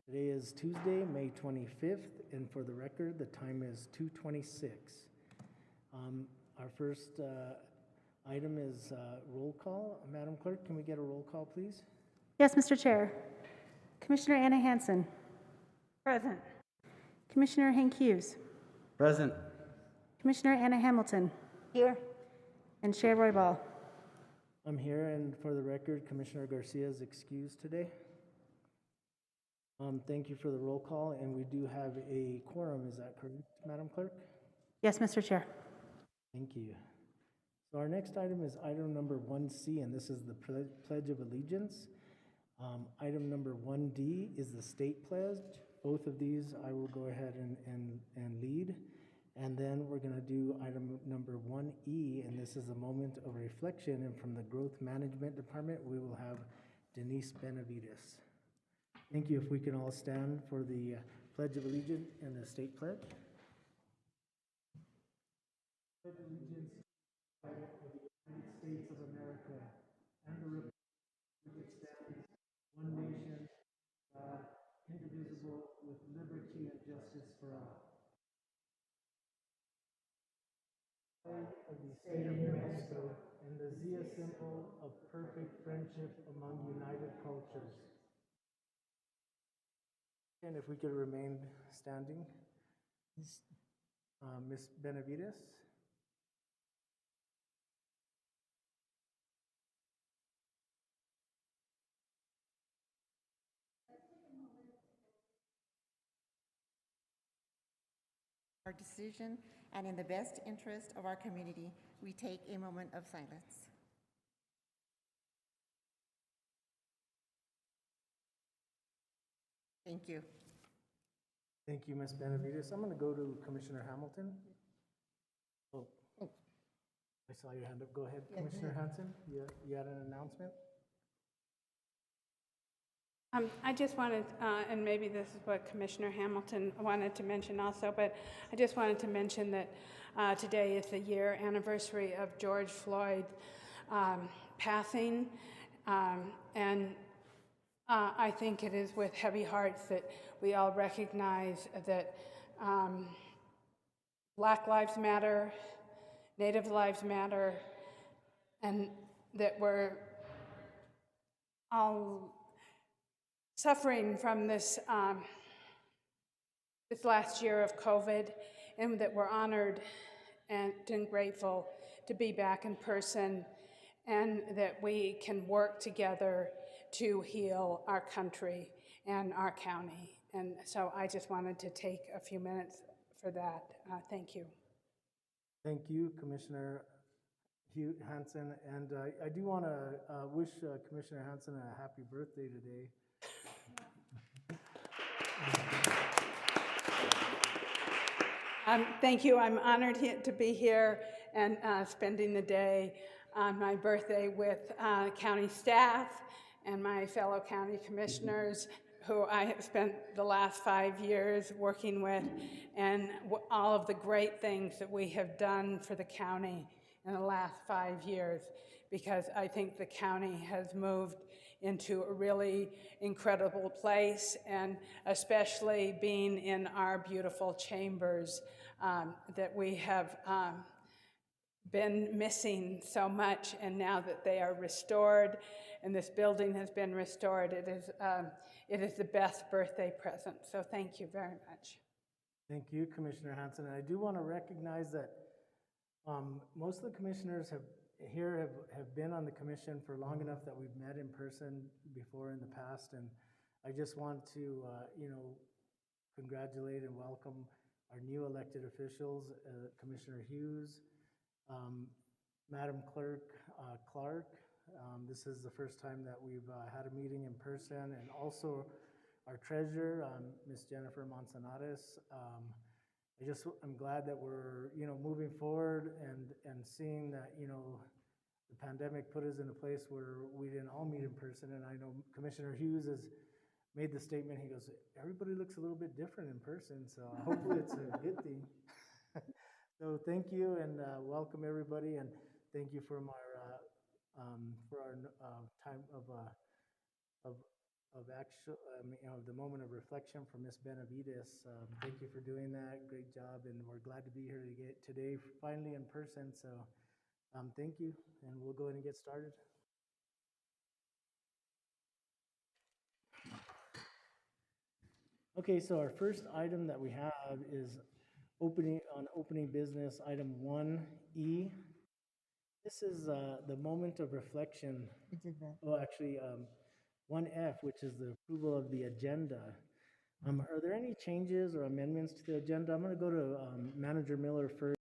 Today is Tuesday, May 25th, and for the record, the time is 2:26. Our first item is roll call. Madam Clerk, can we get a roll call, please? Yes, Mr. Chair. Commissioner Anna Hanson. Present. Commissioner Hank Hughes. Present. Commissioner Anna Hamilton. Here. And Chair Roybal. I'm here, and for the record, Commissioner Garcia is excused today. Thank you for the roll call, and we do have a quorum. Is that correct, Madam Clerk? Yes, Mr. Chair. Thank you. So our next item is item number 1C, and this is the Pledge of Allegiance. Item number 1D is the state pledge. Both of these I will go ahead and lead. And then we're going to do item number 1E, and this is a moment of reflection. And from the Growth Management Department, we will have Denise Benavides. Thank you. If we can all stand for the Pledge of Allegiance and the state pledge. Pledge allegiance to the United States of America and the republic which stands one nation, God, indivisible, with liberty and justice for all. Of the state of New Mexico and the Zia symbol of perfect friendship among united cultures. And if we could remain standing, Ms. Benavides. Our decision, and in the best interest of our community, we take a moment of silence. Thank you. Thank you, Ms. Benavides. I'm going to go to Commissioner Hamilton. Oh, I saw your hand up. Go ahead, Commissioner Hanson. You had an announcement? I just wanted, and maybe this is what Commissioner Hamilton wanted to mention also, but I just wanted to mention that today is the year anniversary of George Floyd passing, and I think it is with heavy hearts that we all recognize that Black Lives Matter, Native Lives Matter, and that we're all suffering from this this last year of COVID, and that we're honored and grateful to be back in person, and that we can work together to heal our country and our county. And so I just wanted to take a few minutes for that. Thank you. Thank you, Commissioner Hanson. And I do want to wish Commissioner Hanson a happy birthday today. Thank you. I'm honored to be here and spending the day on my birthday with county staff and my fellow county commissioners who I have spent the last 5 years working with, and all of the great things that we have done for the county in the last 5 years, because I think the county has moved into a really incredible place, and especially being in our beautiful chambers that we have been missing so much, and now that they are restored and this building has been restored, it is the best birthday present. So thank you very much. Thank you, Commissioner Hanson. And I do want to recognize that most of the commissioners have been on the commission for long enough that we've met in person before in the past, and I just want to congratulate and welcome our new elected officials, Commissioner Hughes, Madam Clerk Clark. This is the first time that we've had a meeting in person, and also our treasurer, Ms. Jennifer Manzanares. I'm glad that we're moving forward and seeing that the pandemic put us in a place where we didn't all meet in person. And I know Commissioner Hughes has made the statement. He goes, everybody looks a little bit different in person, so hopefully it's a good thing. So thank you, and welcome everybody, and thank you for our time of actual, the moment of reflection from Ms. Benavides. Thank you for doing that. Great job, and we're glad to be here today, finally in person. So, thank you, and we'll go ahead and get started. Okay, so our first item that we have is opening business, item 1E. This is the moment of reflection. Oh, actually, 1F, which is the approval of the agenda. Are there any changes or amendments to the agenda? I'm going to go to Manager Miller first.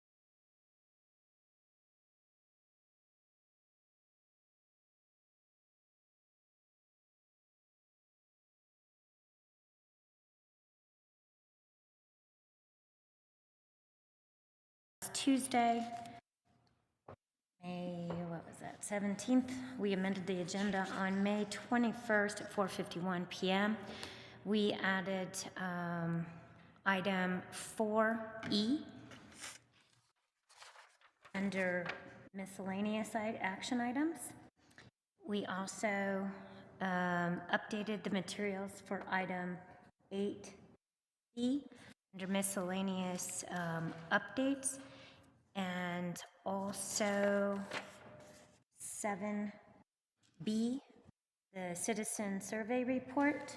Tuesday, May, what was that, 17th? We amended the agenda on May 21st at 4:51 p.m. We added item 4E under miscellaneous action items. We also updated the materials for item 8E under miscellaneous updates, and also 7B, the citizen survey report,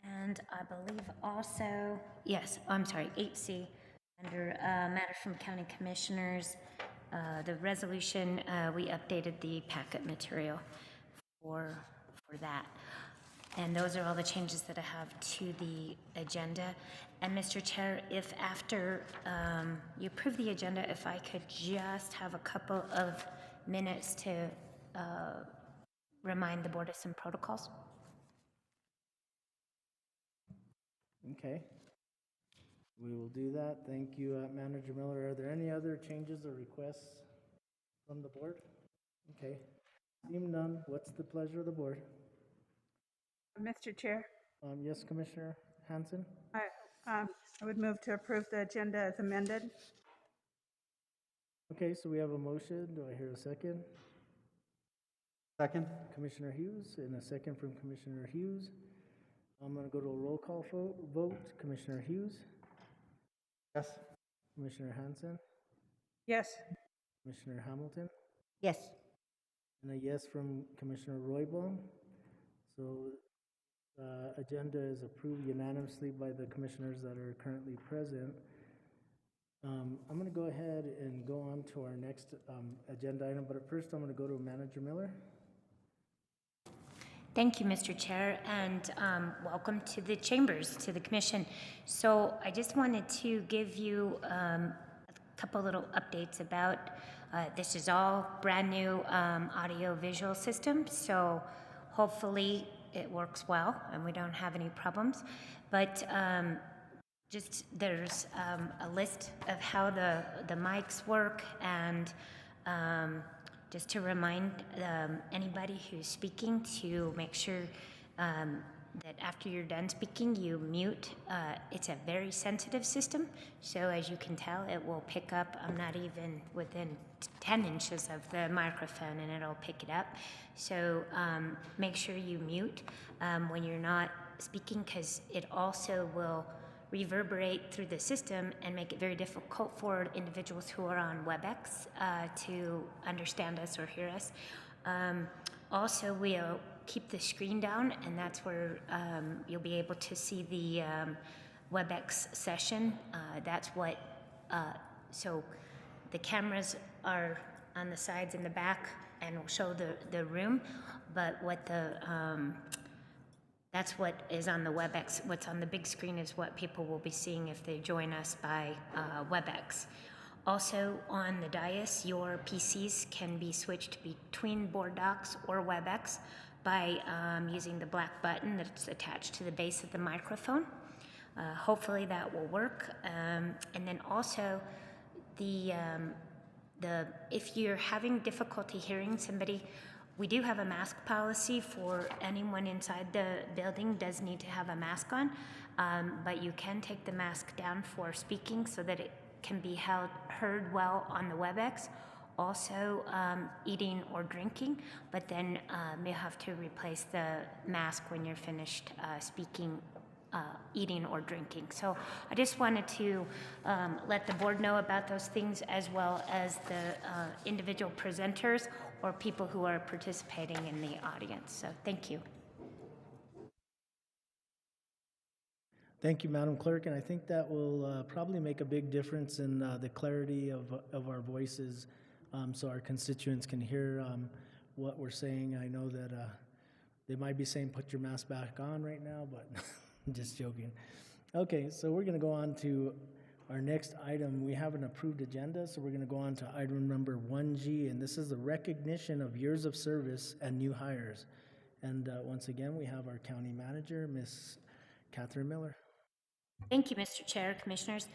and I believe also, yes, I'm sorry, 8C, under matter from county commissioners, the resolution, we updated the packet material for that. And those are all the changes that I have to the agenda. And Mr. Chair, if after you approve the agenda, if I could just have a couple of minutes to remind the board of some protocols. Okay. We will do that. Thank you, Manager Miller. Are there any other changes or requests from the board? Okay. Seeing none, what's the pleasure of the board? Mr. Chair, Yes, Commissioner Hanson? I would move to approve the agenda as amended. Okay, so we have a motion. Do I hear a second? Second. Commissioner Hughes, and a second from Commissioner Hughes. I'm going to go to a roll call vote. Commissioner Hughes? Yes. Commissioner Hanson? Yes. Commissioner Hamilton? Yes. And a yes from Commissioner Roybal. So agenda is approved unanimously by the commissioners that are currently present. I'm going to go ahead and go on to our next agenda item, but first I'm going to go to Manager Miller. Thank you, Mr. Chair, and welcome to the chambers, to the commission. So I just wanted to give you a couple little updates about, this is all brand new audio-visual system, so hopefully it works well and we don't have any problems. But just there's a list of how the mics work, and just to remind anybody who's speaking to make sure that after you're done speaking, you mute. It's a very sensitive system, so as you can tell, it will pick up. I'm not even within 10 inches of the microphone, and it'll pick it up. So make sure you mute when you're not speaking, because it also will reverberate through the system and make it very difficult for individuals who are on WebEx to understand us or hear us. Also, we'll keep the screen down, and that's where you'll be able to see the WebEx session. That's what, so the cameras are on the sides and the back and will show the room, but what that's what is on the WebEx. What's on the big screen is what people will be seeing if they join us by WebEx. Also, on the dais, your PCs can be switched between board docs or WebEx by using the black button that's attached to the base of the microphone. Hopefully that will work. And then also, if you're having difficulty hearing somebody, we do have a mask policy for anyone inside the building does need to have a mask on, but you can take the mask down for speaking so that it can be heard well on the WebEx, also eating or drinking, but then you have to replace the mask when you're finished speaking, eating or drinking. So I just wanted to let the board know about those things, as well as the individual presenters or people who are participating in the audience. So thank you. Thank you, Madam Clerk, and I think that will probably make a big difference in the clarity of our voices, so our constituents can hear what we're saying. I know that they might be saying put your mask back on right now, but just joking. Okay, so we're going to go on to our next item. We have an approved agenda, so we're going to go on to item number 1G, and this is the recognition of years of service and new hires. And once again, we have our county manager, Ms. Catherine Miller. Thank you, Mr. Chair, Commissioners.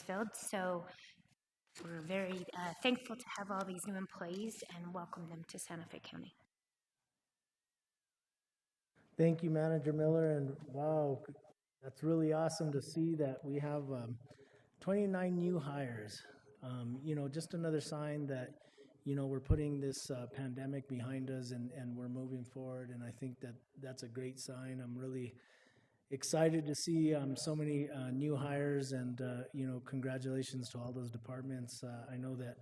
Filled, so we're very thankful to have all these new employees and welcome them to Santa Fe County. Thank you, Manager Miller, and wow, that's really awesome to see that we have 29 new hires. Just another sign that, we're putting this pandemic behind us and we're moving forward, and I think that that's a great sign. I'm really excited to see so many new hires, and congratulations to all those departments. I know that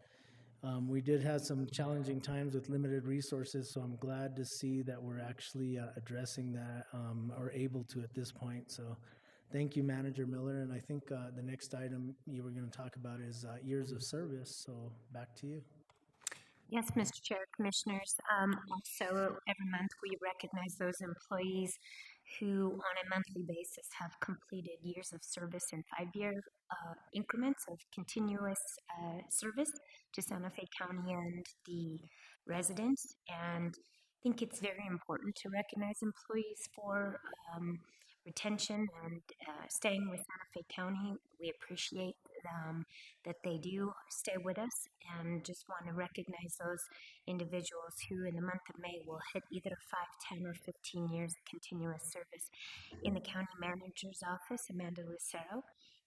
we did have some challenging times with limited resources, so I'm glad to see that we're actually addressing that, or able to at this point. So thank you, Manager Miller, and I think the next item you were going to talk about is years of service, so back to you. Yes, Mr. Chair, Commissioners. Also, every month we recognize those employees who, on a monthly basis, have completed years of service in 5-year increments of continuous service to Santa Fe County and the residents. And I think it's very important to recognize employees for retention and staying with Santa Fe County. We appreciate that they do stay with us, and just want to recognize those individuals who in the month of May will hit either 5, 10, or 15 years of continuous service. In the County Manager's Office, Amanda Lucero.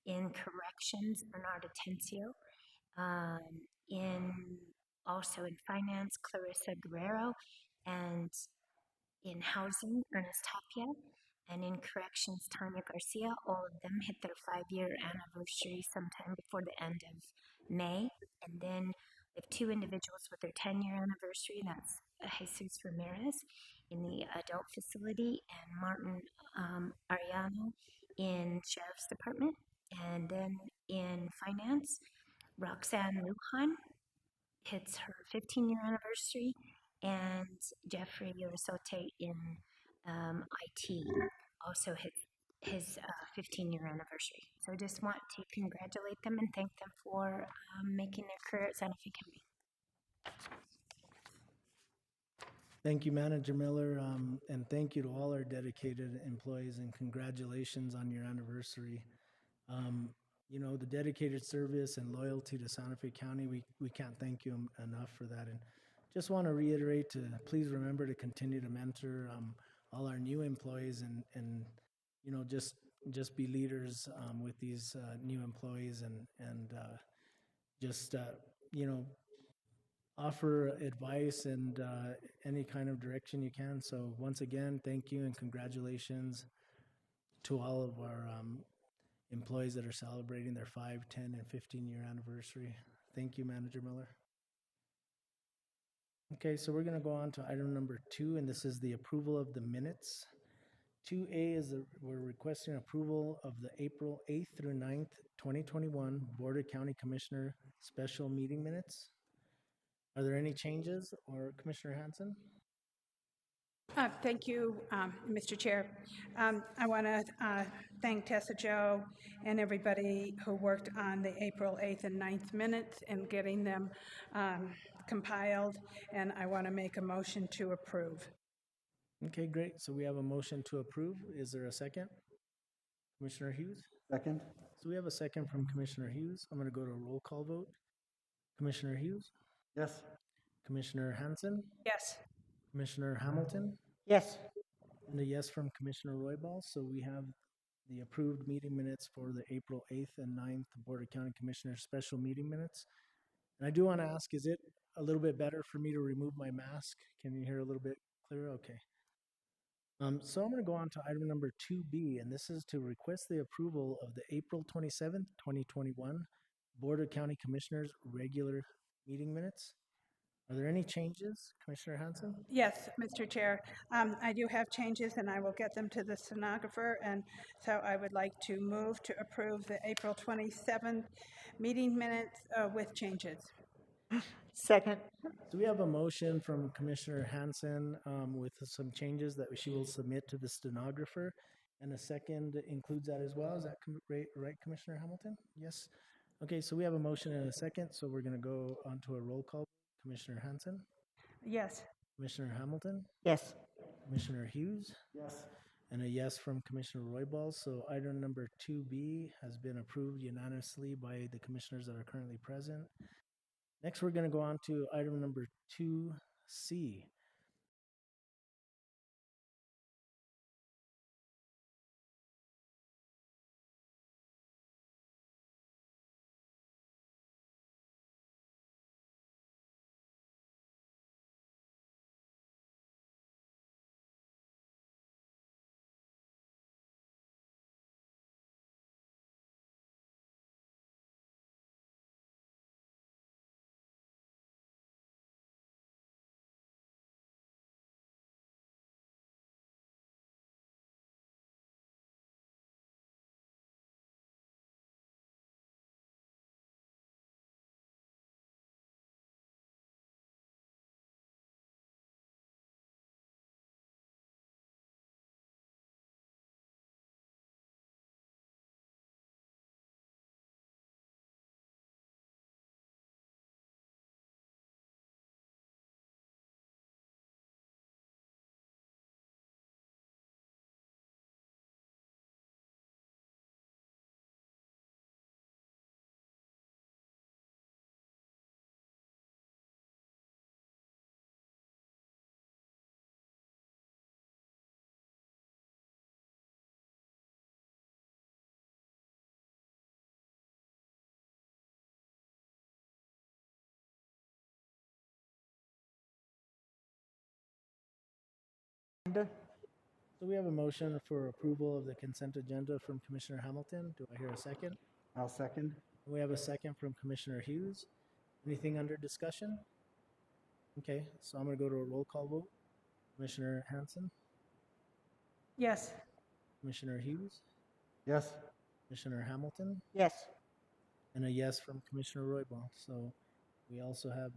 In Corrections, Bernard Atencio. Also in Finance, Clarissa Guerrero. And in Housing, Ernest Tapia. And in Corrections, Tanya Garcia. All of them hit their 5-year anniversary sometime before the end of May. And then we have 2 individuals with their 10-year anniversary. That's Jesus Ramirez in the adult facility and Martin Ariano in Sheriff's Department. And then in Finance, Roxanne Lujan hits her 15-year anniversary, and Jeffrey Urisote in IT, also his 15-year anniversary. So I just want to congratulate them and thank them for making their career at Santa Fe County. Thank you, Manager Miller, and thank you to all our dedicated employees, and congratulations on your anniversary. You know, the dedicated service and loyalty to Santa Fe County, we can't thank you enough for that. And just want to reiterate to please remember to continue to mentor all our new employees and you know, just be leaders with these new employees and just, you know, offer advice and any kind of direction you can. So once again, thank you and congratulations to all of our employees that are celebrating their 5, 10, and 15-year anniversary. Thank you, Manager Miller. Okay, so we're going to go on to item number 2, and this is the approval of the minutes. 2A is we're requesting approval of the April 8th through 9th, 2021 Board of County Commissioner special meeting minutes. Are there any changes, or Commissioner Hanson? Thank you, Mr. Chair. I want to thank Tessa Joe and everybody who worked on the April 8th and 9th minutes and getting them compiled, and I want to make a motion to approve. Okay, great. So we have a motion to approve. Is there a second? Commissioner Hughes? Second? So we have a second from Commissioner Hughes. I'm going to go to a roll call vote. Commissioner Hughes? Yes. Commissioner Hanson? Yes. Commissioner Hamilton? Yes. And a yes from Commissioner Roybal. So we have the approved meeting minutes for the April 8th and 9th Board of County Commissioners special meeting minutes. And I do want to ask, is it a little bit better for me to remove my mask? Can you hear a little bit clearer? Okay. So I'm going to go on to item number 2B, and this is to request the approval of the April 27th, 2021 Board of County Commissioners regular meeting minutes. Are there any changes, Commissioner Hanson? Yes, Mr. Chair. I do have changes, and I will get them to the stenographer, and so I would like to move to approve the April 27th meeting minutes with changes. Second? So we have a motion from Commissioner Hanson with some changes that she will submit to the stenographer, and a second includes that as well. Is that right, Commissioner Hamilton? Yes. Okay, so we have a motion and a second, so we're going to go on to a roll call. Commissioner Hanson? Yes. Commissioner Hamilton? Yes. Commissioner Hughes? Yes. And a yes from Commissioner Roybal. So item number 2B has been approved unanimously by the commissioners that are currently present. Next, we're going to go on to item number 2C. So we have a motion for approval of the consent agenda from Commissioner Hamilton. Do I hear a second? I'll second. We have a second from Commissioner Hughes. Anything under discussion? Okay, so I'm going to go to a roll call vote. Commissioner Hanson? Yes. Commissioner Hughes? Yes. Commissioner Hamilton? Yes. And a yes from Commissioner Roybal. So we also have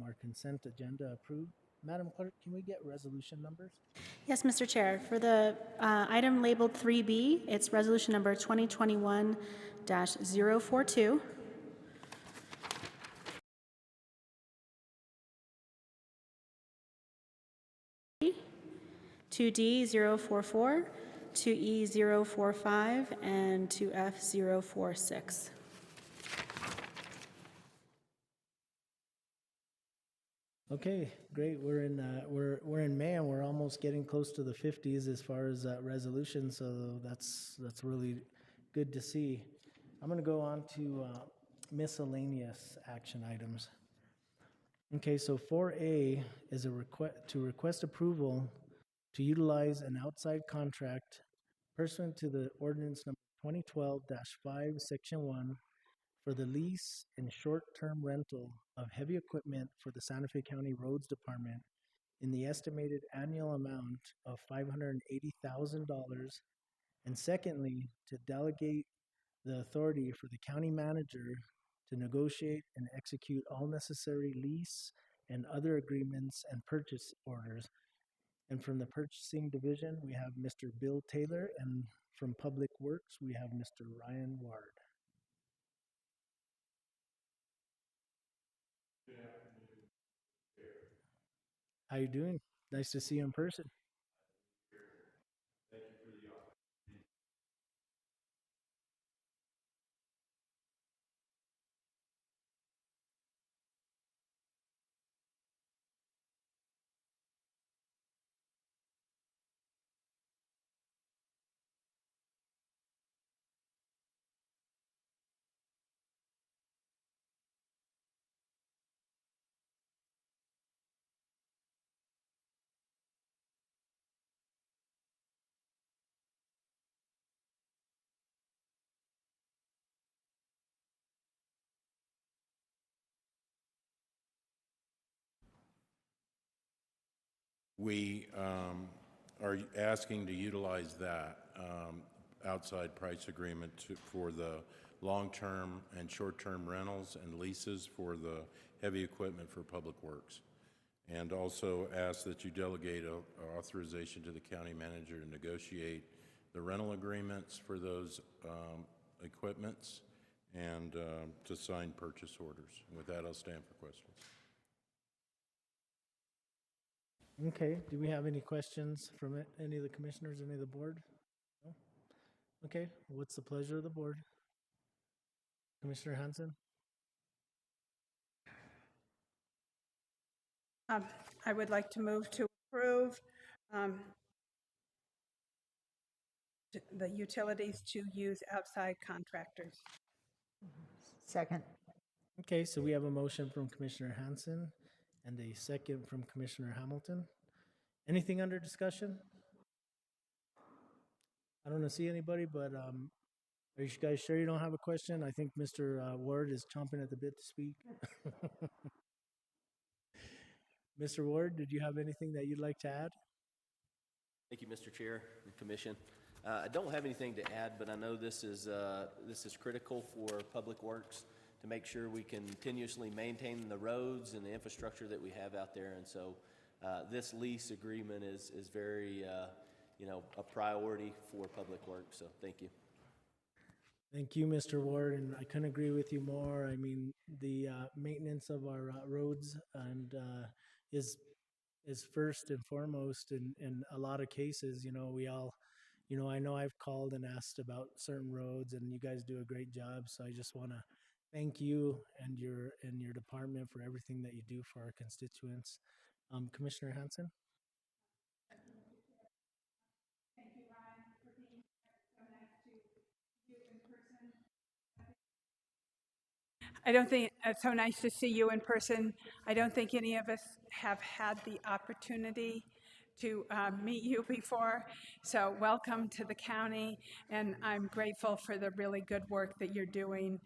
our consent agenda approved. Madam Clerk, can we get resolution numbers? Yes, Mr. Chair. For the item labeled 3B, it's resolution number 2021-042. 2D 044, 2E 045, and 2F 046. Okay, great. We're in May and we're almost getting close to the 50s as far as resolution, so that's really good to see. I'm going to go on to miscellaneous action items. Okay, so 4A is a request approval to utilize an outside contract pursuant to the ordinance number 2012-5, section 1, for the lease and short-term rental of heavy equipment for the Santa Fe County Roads Department in the estimated annual amount of $580,000. And secondly, to delegate the authority for the county manager to negotiate and execute all necessary lease and other agreements and purchase orders. And from the purchasing division, we have Mr. Bill Taylor, and from Public Works, we have Mr. Ryan Ward. How you doing? Nice to see you in person. We are asking to utilize that outside price agreement for the long-term and short-term rentals and leases for the heavy equipment for Public Works. And also ask that you delegate authorization to the county manager to negotiate the rental agreements for those equipments and to sign purchase orders. With that, I'll stand for questions. Okay, do we have any questions from any of the commissioners, any of the board? No? Okay, what's the pleasure of the board? Commissioner Hanson? I would like to move to approve the utilities to use outside contractors. Second. Okay, so we have a motion from Commissioner Hanson and a second from Commissioner Hamilton. Anything under discussion? I don't see anybody, but are you guys sure you don't have a question? I think Mr. Ward is chomping at the bit to speak. Mr. Ward, did you have anything that you'd like to add? Thank you, Mr. Chair and Commission. I don't have anything to add, but I know this is critical for Public Works to make sure we continuously maintain the roads and the infrastructure that we have out there. And so this lease agreement is very, a priority for Public Works. So thank you. Thank you, Mr. Ward, and I couldn't agree with you more. I mean, the maintenance of our roads and is first and foremost in a lot of cases. We all, I know I've called and asked about certain roads, and you guys do a great job. So I just want to thank you and your department for everything that you do for our constituents. Commissioner Hanson? I don't think it's so nice to see you in person. I don't think any of us have had the opportunity to meet you before. So welcome to the county, and I'm grateful for the really good work that you're doing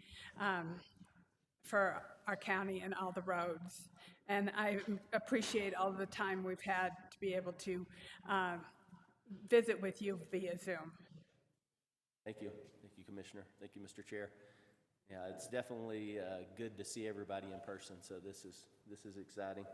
for our county and all the roads. And I appreciate all the time we've had to be able to visit with you via Zoom. Thank you. Thank you, Commissioner. Thank you, Mr. Chair. Yeah, it's definitely good to see everybody in person. So this is exciting.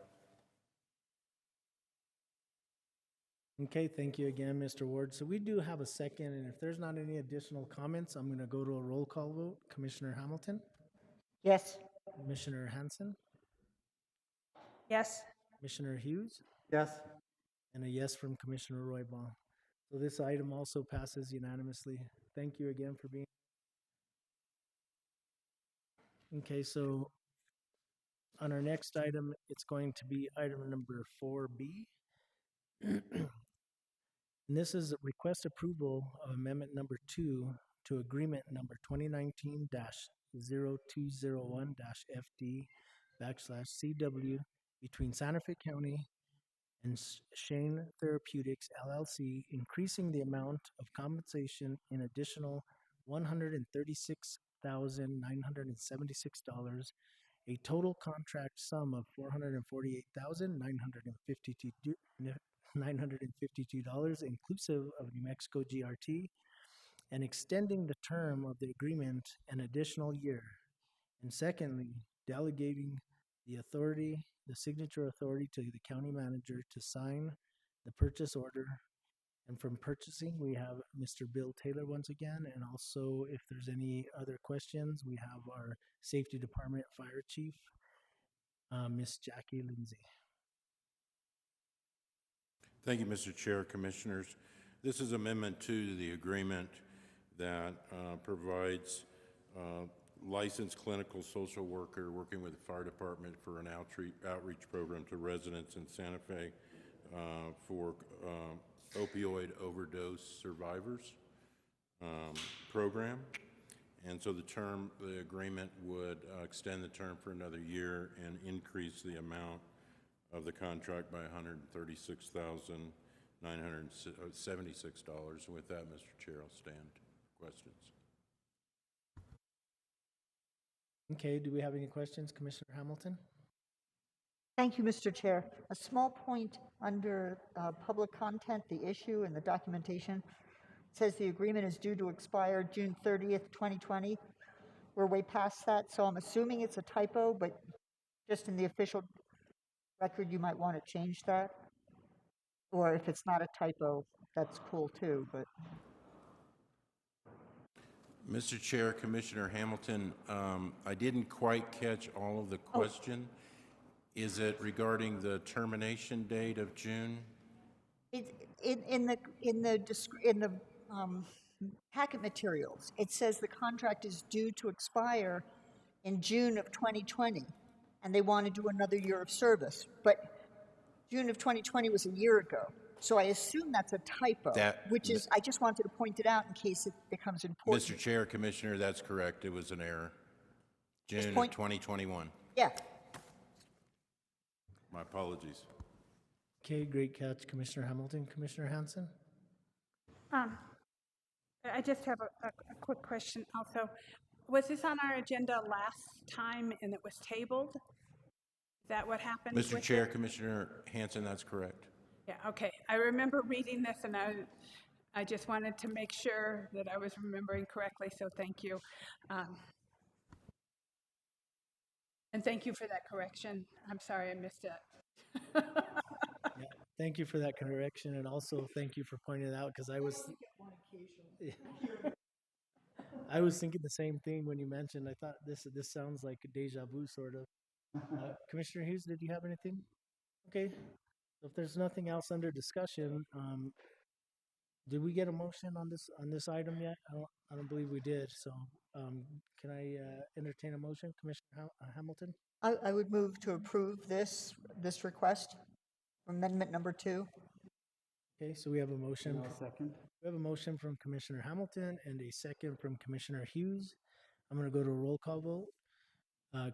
Okay, thank you again, Mr. Ward. So we do have a second, and if there's not any additional comments, I'm going to go to a roll call vote. Commissioner Hamilton, Yes. Commissioner Hanson, Yes. Commissioner Hughes, Yes. and a yes from Commissioner Roybal. So this item also passes unanimously. Thank you again for being. Okay, so on our next item, it's going to be item number 4B. And this is request approval of amendment number 2 to agreement number 2019-0201-FD/CW between Santa Fe County and Shane Therapeutics LLC, increasing the amount of compensation in additional $136,976, a total contract sum of $448,952 inclusive of New Mexico GRT, and extending the term of the agreement an additional year. And secondly, delegating the authority, the signature authority to the county manager to sign the purchase order. And from purchasing, we have Mr. Bill Taylor once again. And also, if there's any other questions, we have our Safety Department Fire Chief, Miss Jackie Lindsay. Thank you, Mr. Chair, Commissioners. This is Amendment 2 to the agreement that provides licensed clinical social worker working with the fire department for an outreach program to residents in Santa Fe for opioid overdose survivors program. And so the agreement would extend the term for another year and increase the amount of the contract by $136,976. And with that, Mr. Chair, I'll stand. Questions? Okay, do we have any questions, Commissioner Hamilton? Thank you, Mr. Chair. A small point under public content, the issue and the documentation. It says the agreement is due to expire June 30th, 2020. We're way past that, so I'm assuming it's a typo, but just in the official record, you might want to change that. Or if it's not a typo, that's cool too, but. Mr. Chair, Commissioner Hamilton, I didn't quite catch all of the question. Is it regarding the termination date of June? In the packet materials, it says the contract is due to expire in June of 2020, and they want to do another year of service. But June of 2020 was a year ago, so I assume that's a typo. I just wanted to point it out in case it becomes important. Mr. Chair, Commissioner, that's correct. It was an error. June of 2021. Yeah. My apologies. Okay, great catch, Commissioner Hamilton. Commissioner Hanson? I just have a quick question also. Was this on our agenda last time and it was tabled? Is that what happened? Mr. Chair, Commissioner Hanson, that's correct. Yeah, okay. I remember reading this and I just wanted to make sure that I was remembering correctly, so thank you. And thank you for that correction. I'm sorry I missed it. Yeah, thank you for that correction, and also thank you for pointing it out, because I was thinking the same thing when you mentioned. I thought this sounds like a deja vu, sort of. Commissioner Hughes, did you have anything? Okay. So if there's nothing else under discussion, did we get a motion on this item yet? I don't believe we did. So can I entertain a motion, Commissioner Hamilton? I would move to approve this request, amendment number 2. Okay, so we have a motion. Second. We have a motion from Commissioner Hamilton and a second from Commissioner Hughes. I'm going to go to a roll call vote.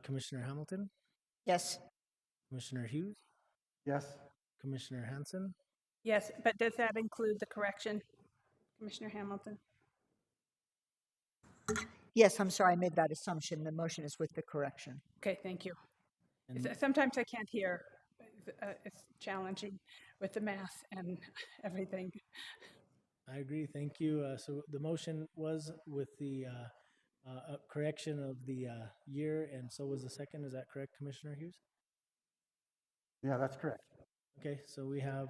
Commissioner Hamilton, Yes. Commissioner Hughes, Yes. Commissioner Hanson, Yes, but does that include the correction, Commissioner Hamilton? Yes, I'm sorry, I made that assumption. The motion is with the correction. Okay, thank you. and Sometimes I can't hear. It's challenging with the math and everything. I agree. Thank you. So the motion was with the correction of the year, and so was the second. Is that correct, Commissioner Hughes? Yeah, that's correct. Okay, so we have,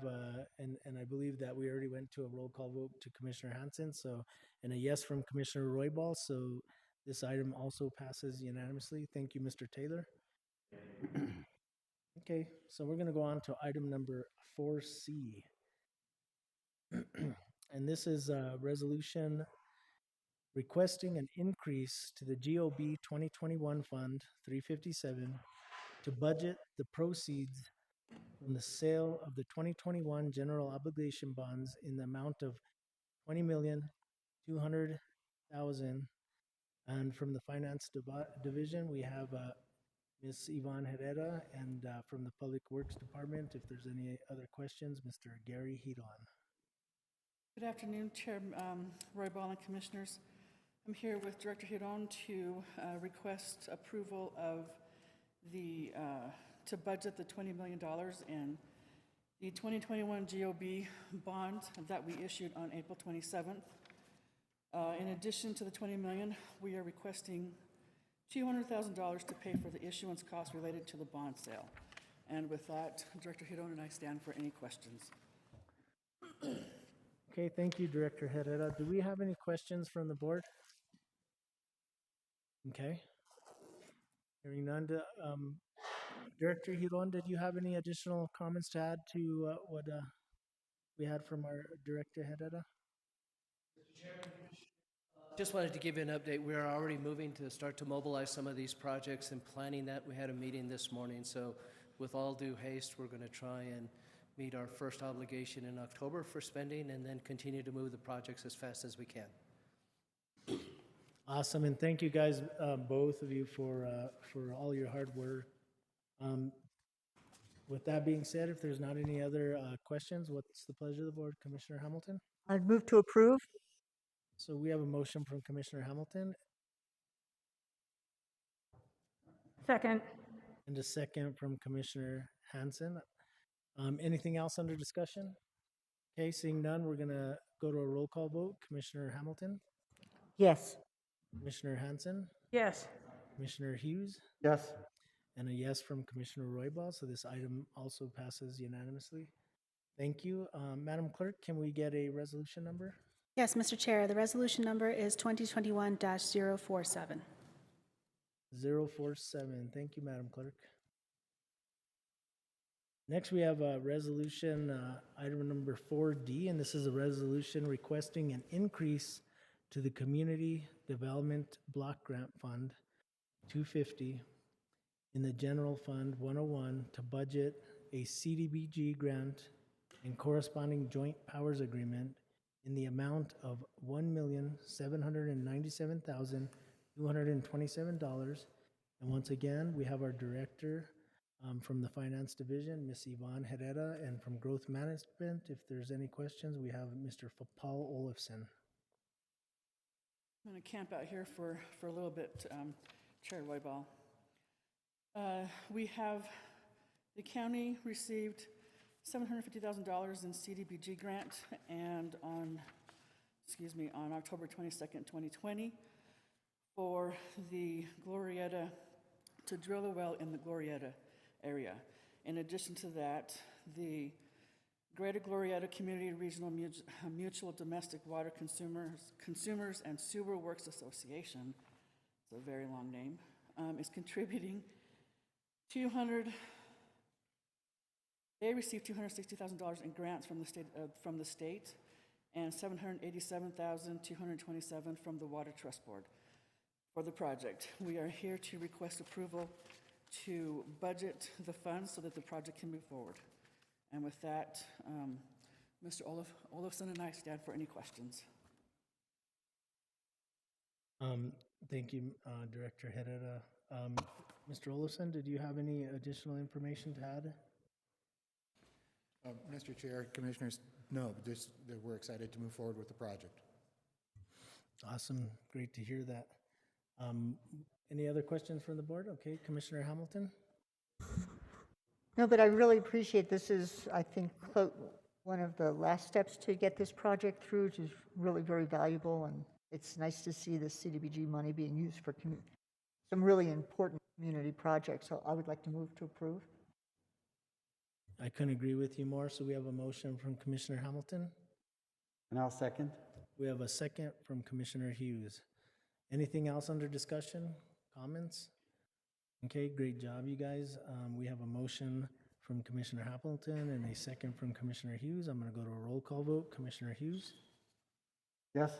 and I believe that we already went to a roll call vote to Commissioner Hanson, so, and a yes from Commissioner Roybal, so this item also passes unanimously. Thank you, Mr. Taylor. Okay, so we're gonna go on to item number 4C. And this is a resolution requesting an increase to the GOB 2021 Fund 357 to budget the proceeds from the sale of the 2021 general obligation bonds in the amount of $20,200,000. And from the Finance Division, we have Ms. Yvonne Herrera, and from the Public Works Department, if there's any other questions, Mr. Gary Hedon. Good afternoon, Chair Roybal and Commissioners. I'm here with Director Hidon to request approval of the, to budget the $20 million in the 2021 GOB bond that we issued on April 27th. In addition to the $20 million, we are requesting $200,000 to pay for the issuance costs related to the bond sale. And with that, Director Hidon and I stand for any questions. Okay, thank you, Director Herrera. Do we have any questions from the board? Okay. Hearing none, Director Hedon, did you have any additional comments to add to what we had from our Director Herrera? Just wanted to give you an update. We are already moving to start to mobilize some of these projects and planning that. We had a meeting this morning, so with all due haste, we're going to try and meet our first obligation in October for spending and then continue to move the projects as fast as we can. Awesome, and thank you guys, both of you, for all your hard work. With that being said, if there's not any other questions, what's the pleasure of the board? Commissioner Hamilton? I'd move to approve. So we have a motion from Commissioner Hamilton Second. and a second from Commissioner Hanson. Anything else under discussion? Okay, seeing none, we're gonna go to a roll call vote. Commissioner Hamilton, Yes. Commissioner Hanson, Yes. Commissioner Hughes, Yes. and a yes from Commissioner Roybal, so this item also passes unanimously. Thank you. Madam Clerk, can we get a resolution number? Yes, Mr. Chair, the resolution number is 2021-047. 047. Thank you, Madam Clerk. Next, we have a resolution, item number 4D, and this is a resolution requesting an increase to the Community Development Block Grant Fund 250 in the General Fund 101 to budget a CDBG grant and corresponding joint powers agreement in the amount of $1,797,227. And once again, we have our director from the Finance Division, Ms. Yvonne Herrera, and from Growth Management. If there's any questions, we have Mr. Paul Olafson. I'm going to camp out here for a little bit, Chair Roybal. We have, the county received $750,000 in CDBG grant, and on October 22nd, 2020, for the Glorieta, to drill a well in the Glorieta area. In addition to that, the Greater Glorieta Community Regional Mutual Domestic Water Consumers and Sewer Works Association, it's a very long name, is contributing they received $260,000 in grants from the state, and $787,227 from the Water Trust Board for the project. We are here to request approval to budget the funds so that the project can move forward. And with that, Mr. Olafson and I stand for any questions. Thank you, Director Herrera. Mr. Olafson, did you have any additional information to add? Mr. Chair, Commissioners, no, just that we're excited to move forward with the project. Awesome, great to hear that. Any other questions from the board? Okay, Commissioner Hamilton? No, but I really appreciate this is, I think, one of the last steps to get this project through, which is really very valuable, and it's nice to see the CDBG money being used for some really important community projects. So I would like to move to approve. I couldn't agree with you more. So we have a motion from Commissioner Hamilton. And I'll second. We have a second from Commissioner Hughes. Anything else under discussion, comments? Okay, great job, you guys. We have a motion from Commissioner Hamilton and a second from Commissioner Hughes. I'm going to go to a roll call vote. Commissioner Hughes? Yes?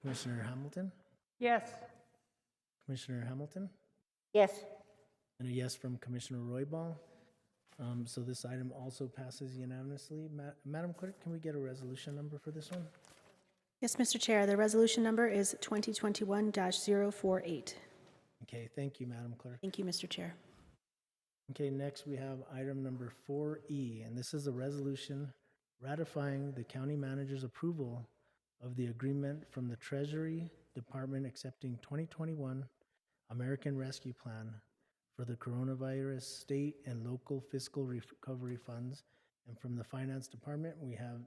Commissioner Hamilton? Yes. Commissioner Hamilton? Yes. And a yes from Commissioner Royball. So this item also passes unanimously. Madam Clerk, can we get a resolution number for this one? Yes, Mr. Chair, the resolution number is 2021-048. Okay, thank you, Madam Clerk. Thank you, Mr. Chair. Okay, next we have item number 4E, and this is a resolution ratifying the county manager's approval of the agreement from the Treasury Department accepting 2021 American Rescue Plan for the coronavirus state and local fiscal recovery funds. And from the Finance Department, we have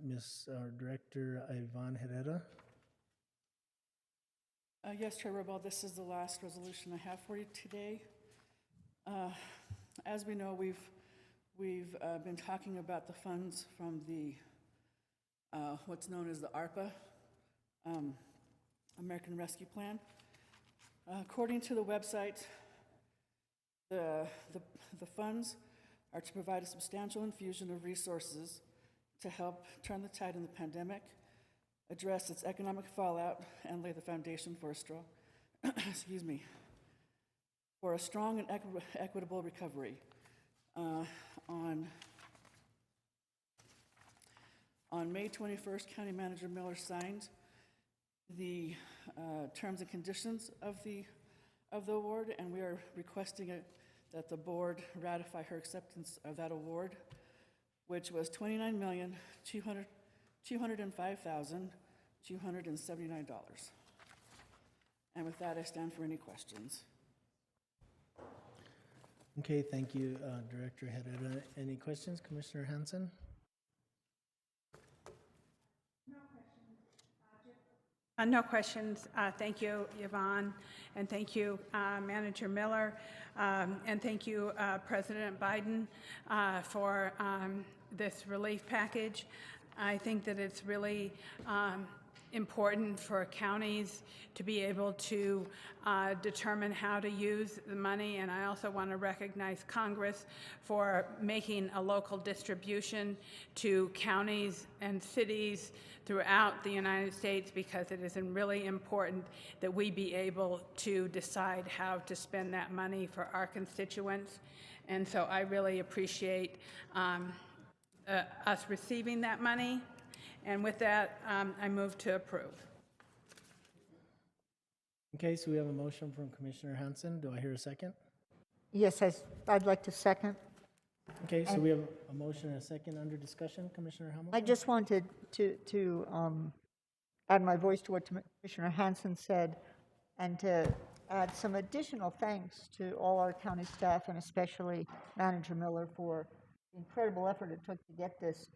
Director Yvonne Herrera. Yes, Chair Roybal, this is the last resolution I have for you today. As we know, we've been talking about the funds from the what's known as the ARPA, American Rescue Plan. According to the website, the funds are to provide a substantial infusion of resources to help turn the tide in the pandemic, address its economic fallout, and lay the foundation for a strong, for a strong and equitable recovery. On May 21st, County Manager Miller signed the terms and conditions of the award, and we are requesting that the board ratify her acceptance of that award, which was $29,205,279. And with that, I stand for any questions. Okay, thank you, Director Herrera. Any questions, Commissioner Hanson? No questions. Thank you, Yvonne, and thank you, Manager Miller, and thank you, President Biden, for this relief package. I think that it's really important for counties to be able to determine how to use the money, and I also want to recognize Congress for making a local distribution to counties and cities throughout the United States, because it is really important that we be able to decide how to spend that money for our constituents. And so I really appreciate us receiving that money. And with that, I move to approve. Okay, so we have a motion from Commissioner Hanson. Do I hear a second? Yes, I'd like to second. Okay, so we have a motion and a second under discussion. Commissioner Hamilton? I just wanted to add my voice to what Commissioner Hanson said, and to add some additional thanks to all our county staff, and especially Manager Miller, for the incredible effort it took to get this,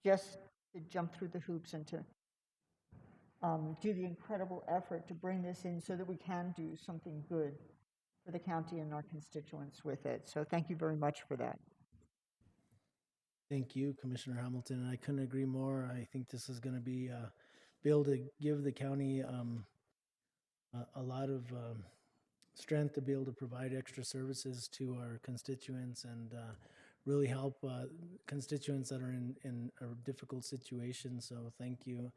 just to jump through the hoops and to do the incredible effort to bring this in so that we can do something good for the county and our constituents with it. So thank you very much for that. Thank you, Commissioner Hamilton. And I couldn't agree more. I think this is going to be able to give the county a lot of strength to be able to provide extra services to our constituents and really help constituents that are in a difficult situation. So thank you.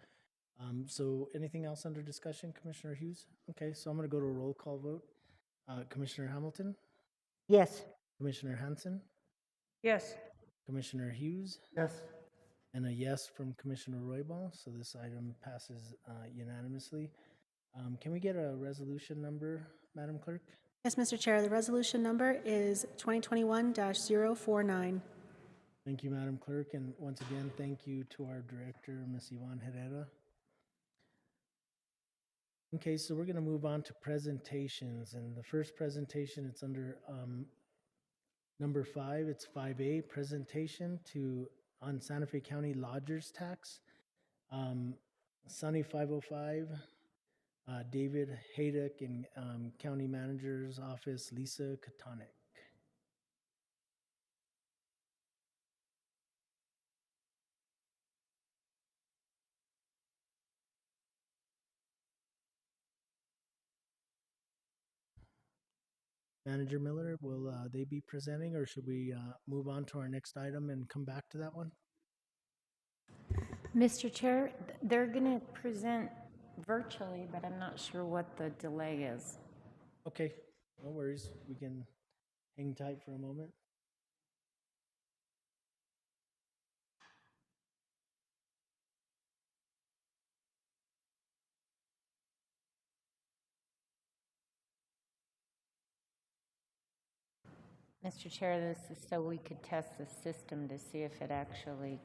So anything else under discussion, Commissioner Hughes? Okay, so I'm going to go to a roll call vote. Commissioner Hamilton? Yes. Commissioner Hanson? Yes. Commissioner Hughes? Yes. And a yes from Commissioner Roybal, so this item passes unanimously. Can we get a resolution number, Madam Clerk? Yes, Mr. Chair, the resolution number is 2021-049. Thank you, Madam Clerk, and once again, thank you to our Director, Ms. Yvonne Herrera. Okay, so we're going to move on to presentations, and the first presentation, it's under number 5. It's 5A, presentation on Santa Fe County Lodgers Tax. Sunny 505, David Haydock, and County Manager's Office, Lisa Katonik. Manager Miller, will they be presenting, or should we move on to our next item and come back to that one? Mr. Chair, they're going to present virtually, but I'm not sure what the delay is. Okay, no worries. We can hang tight for a moment. Mr. Chair, this is so we could test the system to see if it actually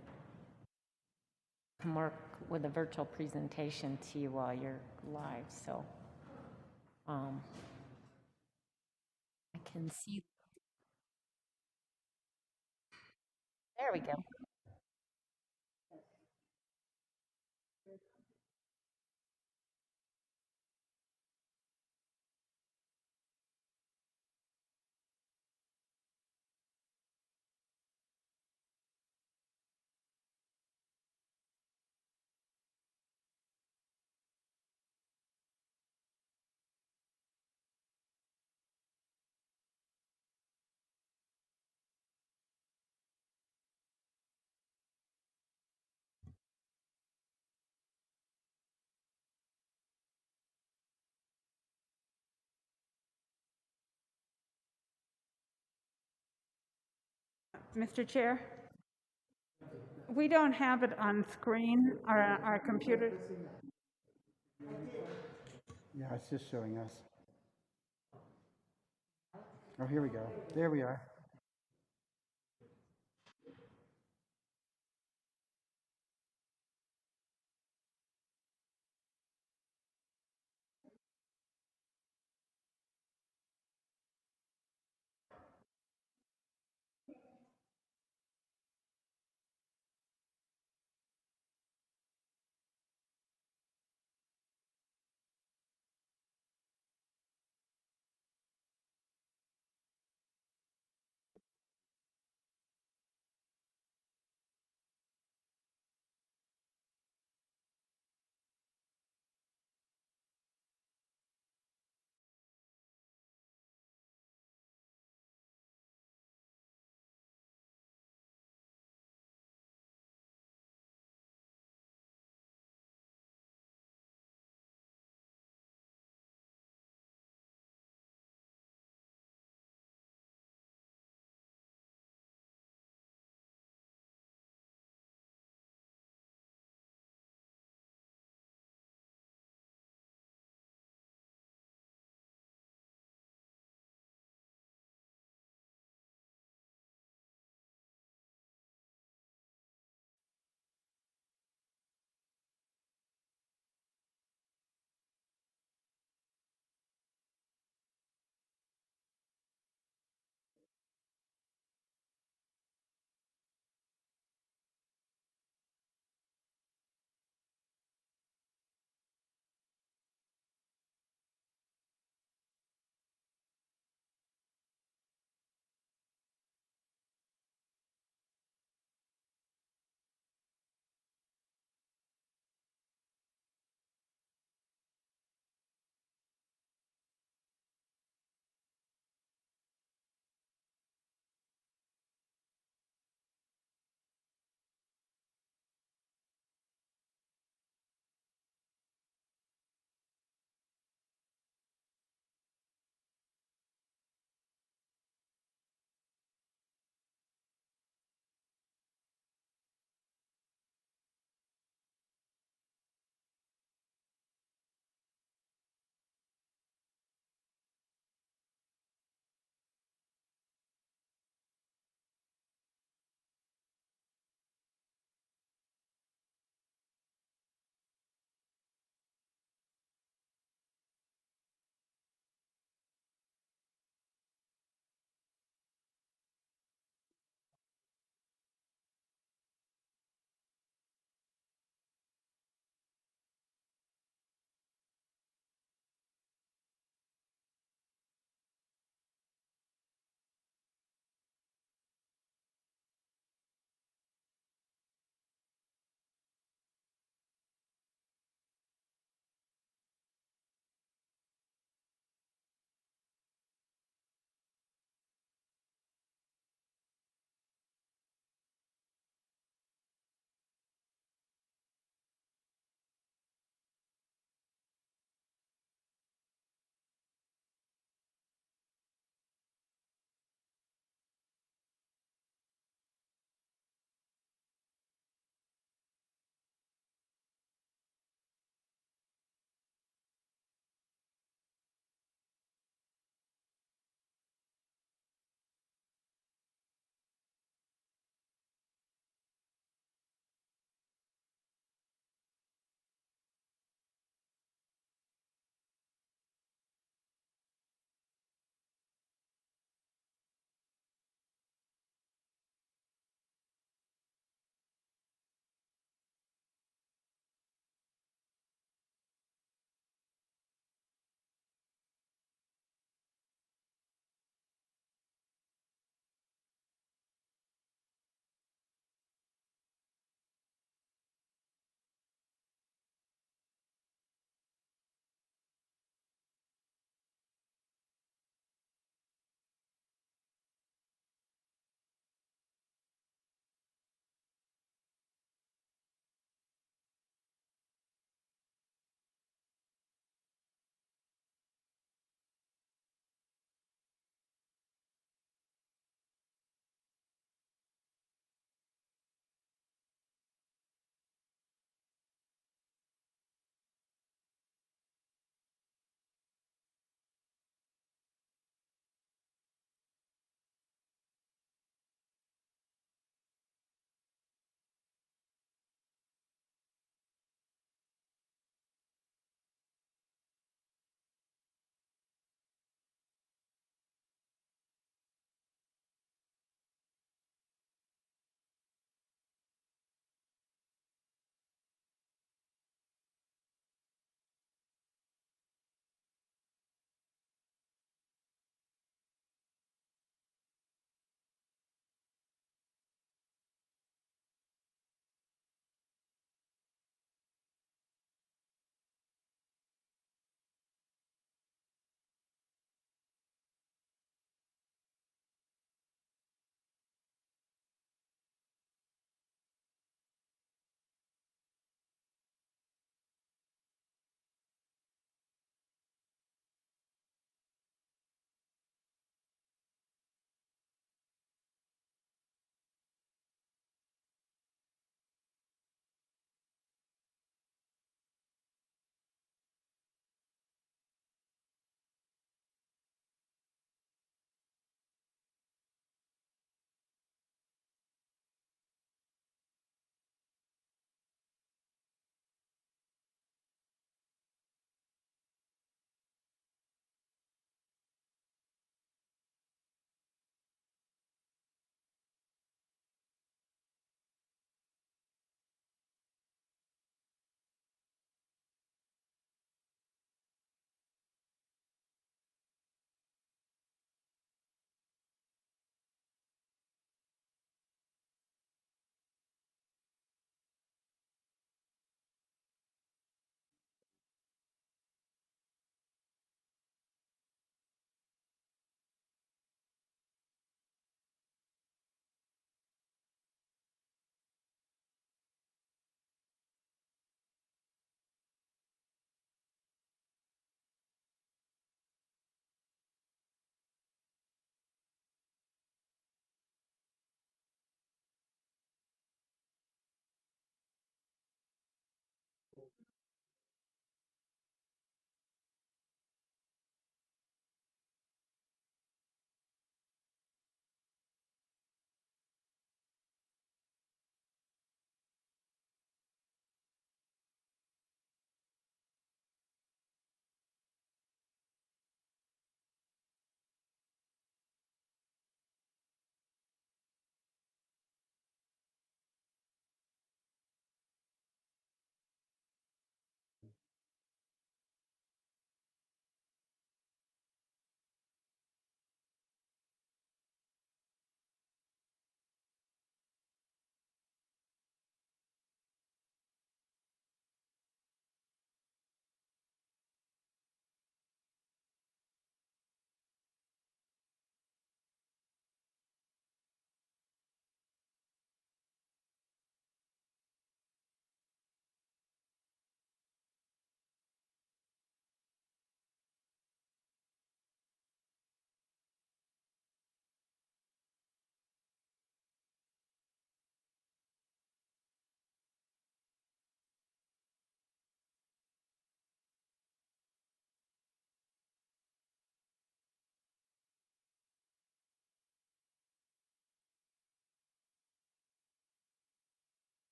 can work with a virtual presentation to you while you're live. So I can see. There we go. Mr. Chair, we don't have it on screen, our computer. Yeah, it's just showing us. Oh, here we go. There we are.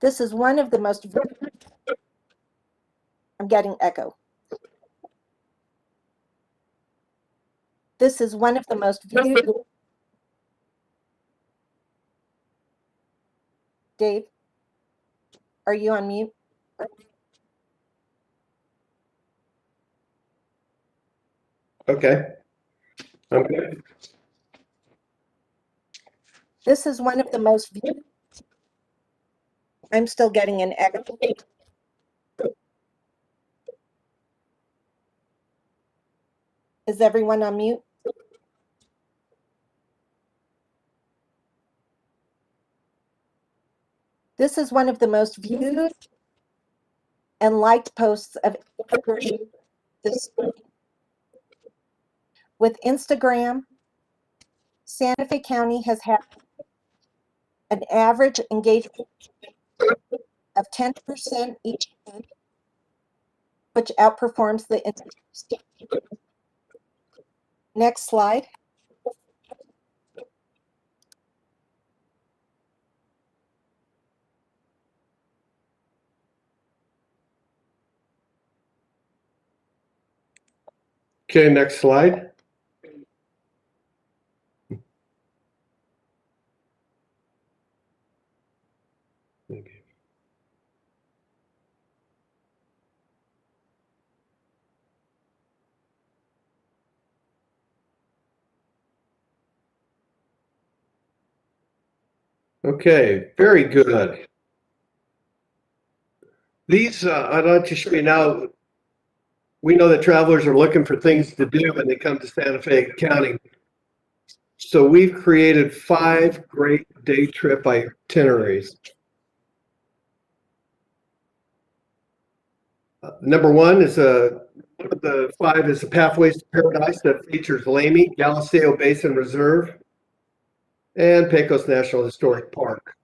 This is one of the most, I'm getting echo. This is one of the most viewed. Dave, are you on mute? Okay. Okay. This is one of the most viewed. I'm still getting an echo. Is everyone on mute? This is one of the most viewed and liked posts of this. With Instagram, Santa Fe County has had an average engagement of 10% each month, which outperforms the industry. Next slide. Okay, next slide. Okay, very good. These, I'd like to show you now, we know that travelers are looking for things to do when they come to Santa Fe County. So we've created 5 great day trip itineraries. Number 1 is one of the 5 is the Pathways to Paradise that features Lamy, Galisteo Basin Reserve, and Pecos National Historic Park.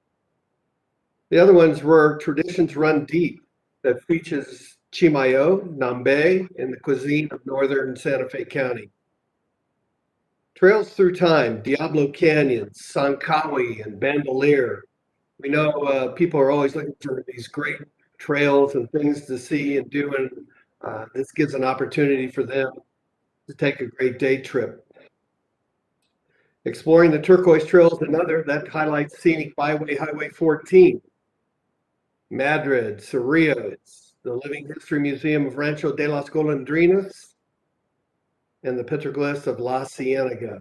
The other ones were Traditions Run Deep that features Chimayo, Nambe, and the cuisine of northern Santa Fe County. Trails Through Time, Diablo Canyon, Sankawi, and Bandelier. We know people are always looking for these great trails and things to see and do, and this gives an opportunity for them to take a great day trip. Exploring the Turquoise Trail is another that highlights scenic byway Highway 14. Madrid, Cerrillos, the Living History Museum of Rancho de las Golondrinas, and the petroglyphs of La Cienega.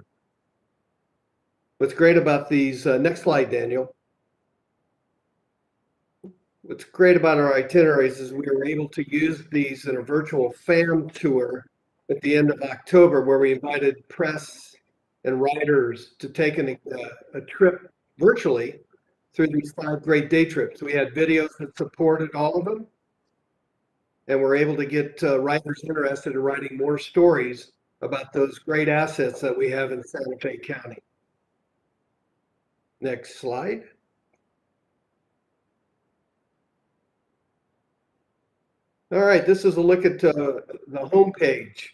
What's great about these, next slide, Daniel. What's great about our itineraries is we were able to use these in a virtual fan tour at the end of October, where we invited press and writers to take a trip virtually through these 5 great day trips. We had videos that supported all of them, and we're able to get writers interested in writing more stories about those great assets that we have in Santa Fe County. Next slide. All right, this is a look at the homepage.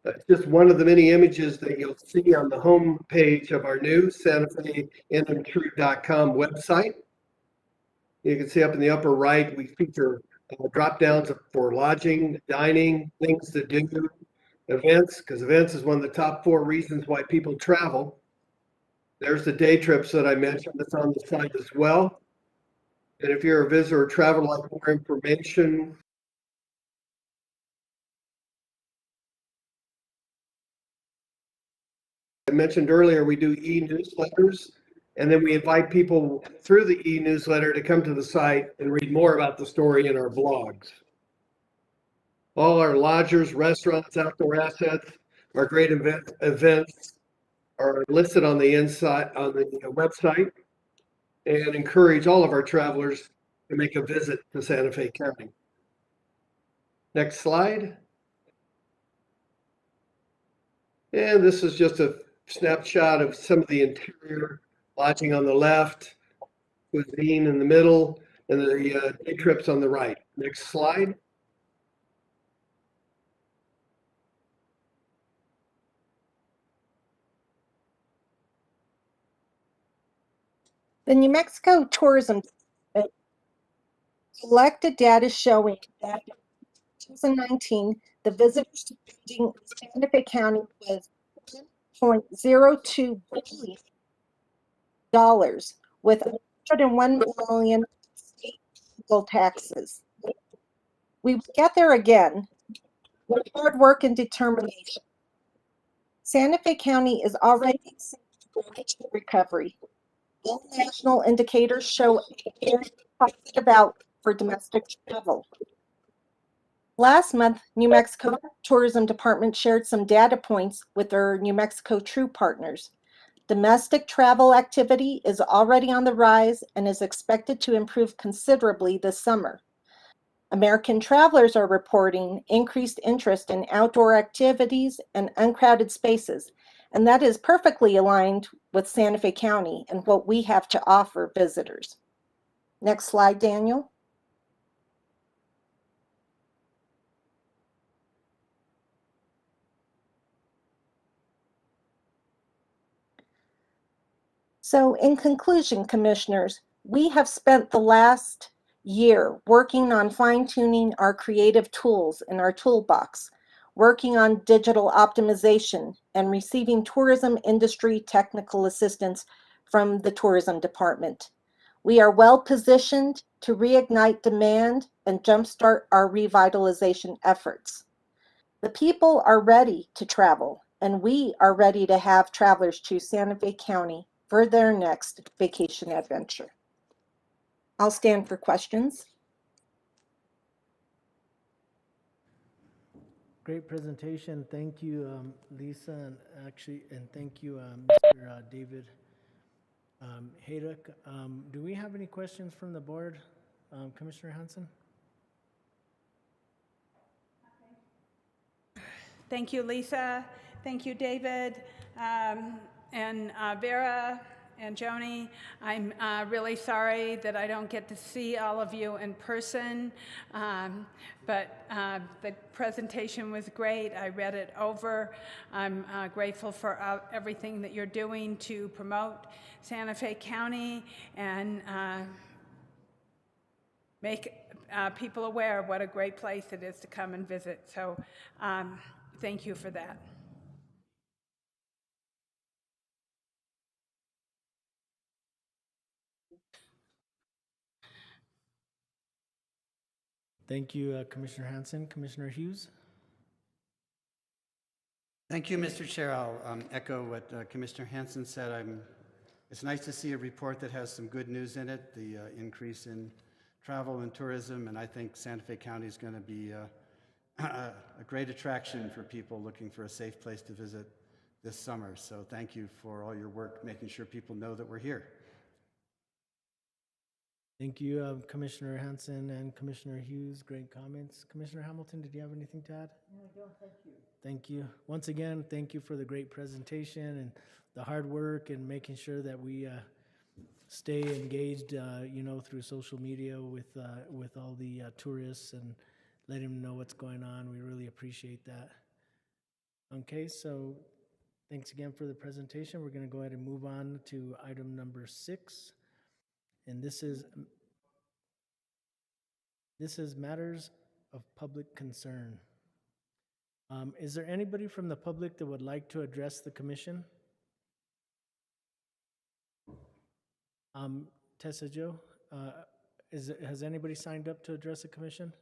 It's just one of the many images that you'll see on the homepage of our new SantaFeInandTruth.com website. You can see up in the upper right, we feature drop downs for lodging, dining, things to do, events, because events is one of the top 4 reasons why people travel. There's the day trips that I mentioned that's on the site as well. And if you're a visitor or traveler, like more information, I mentioned earlier, we do e-newsletters, and then we invite people through the e-newsletter to come to the site and read more about the story in our blogs. All our lodgers, restaurants, outdoor assets, our great events are listed on the website, and encourage all of our travelers to make a visit to Santa Fe County. Next slide. And this is just a snapshot of some of the interior lodging on the left, cuisine in the middle, and the day trips on the right. Next slide. The New Mexico tourism collected data showing that in 2019, the visitors to building in Santa Fe County was $1.02 billion with 101 million state legal taxes. We will get there again with hard work and determination. Santa Fe County is already seeing recovery. All national indicators show a very positive outlook for domestic travel. Last month, New Mexico Tourism Department shared some data points with their New Mexico True partners. Domestic travel activity is already on the rise and is expected to improve considerably this summer. American travelers are reporting increased interest in outdoor activities and uncrowded spaces, and that is perfectly aligned with Santa Fe County and what we have to offer visitors. Next slide, Daniel. So in conclusion, commissioners, we have spent the last year working on fine-tuning our creative tools in our toolbox, working on digital optimization, and receiving tourism industry technical assistance from the tourism department. We are well positioned to reignite demand and jumpstart our revitalization efforts. The people are ready to travel, and we are ready to have travelers choose Santa Fe County for their next vacation adventure. I'll stand for questions. Great presentation. Thank you, Lisa, and thank you, Mr. David Haydock. Do we have any questions from the board, Commissioner Hanson? Thank you, Lisa. Thank you, David, and Vera and Joni. I'm really sorry that I don't get to see all of you in person, but the presentation was great. I read it over. I'm grateful for everything that you're doing to promote Santa Fe County and make people aware of what a great place it is to come and visit. So thank you for that. Thank you, Commissioner Hanson. Commissioner Hughes? Thank you, Mr. Chair. I'll echo what Commissioner Hanson said. It's nice to see a report that has some good news in it, the increase in travel and tourism, and I think Santa Fe County is going to be a great attraction for people looking for a safe place to visit this summer. So thank you for all your work making sure people know that we're here. Thank you, Commissioner Hanson and Commissioner Hughes. Great comments. Commissioner Hamilton, did you have anything to add? No, I don't. Thank you. Thank you. Once again, thank you for the great presentation and the hard work and making sure that we stay engaged, through social media with all the tourists and letting them know what's going on. We really appreciate that. Okay, so thanks again for the presentation. We're going to go ahead and move on to item number 6. And this is matters of public concern. Is there anybody from the public that would like to address the commission? Tessa Jo, has anybody signed up to address the commission?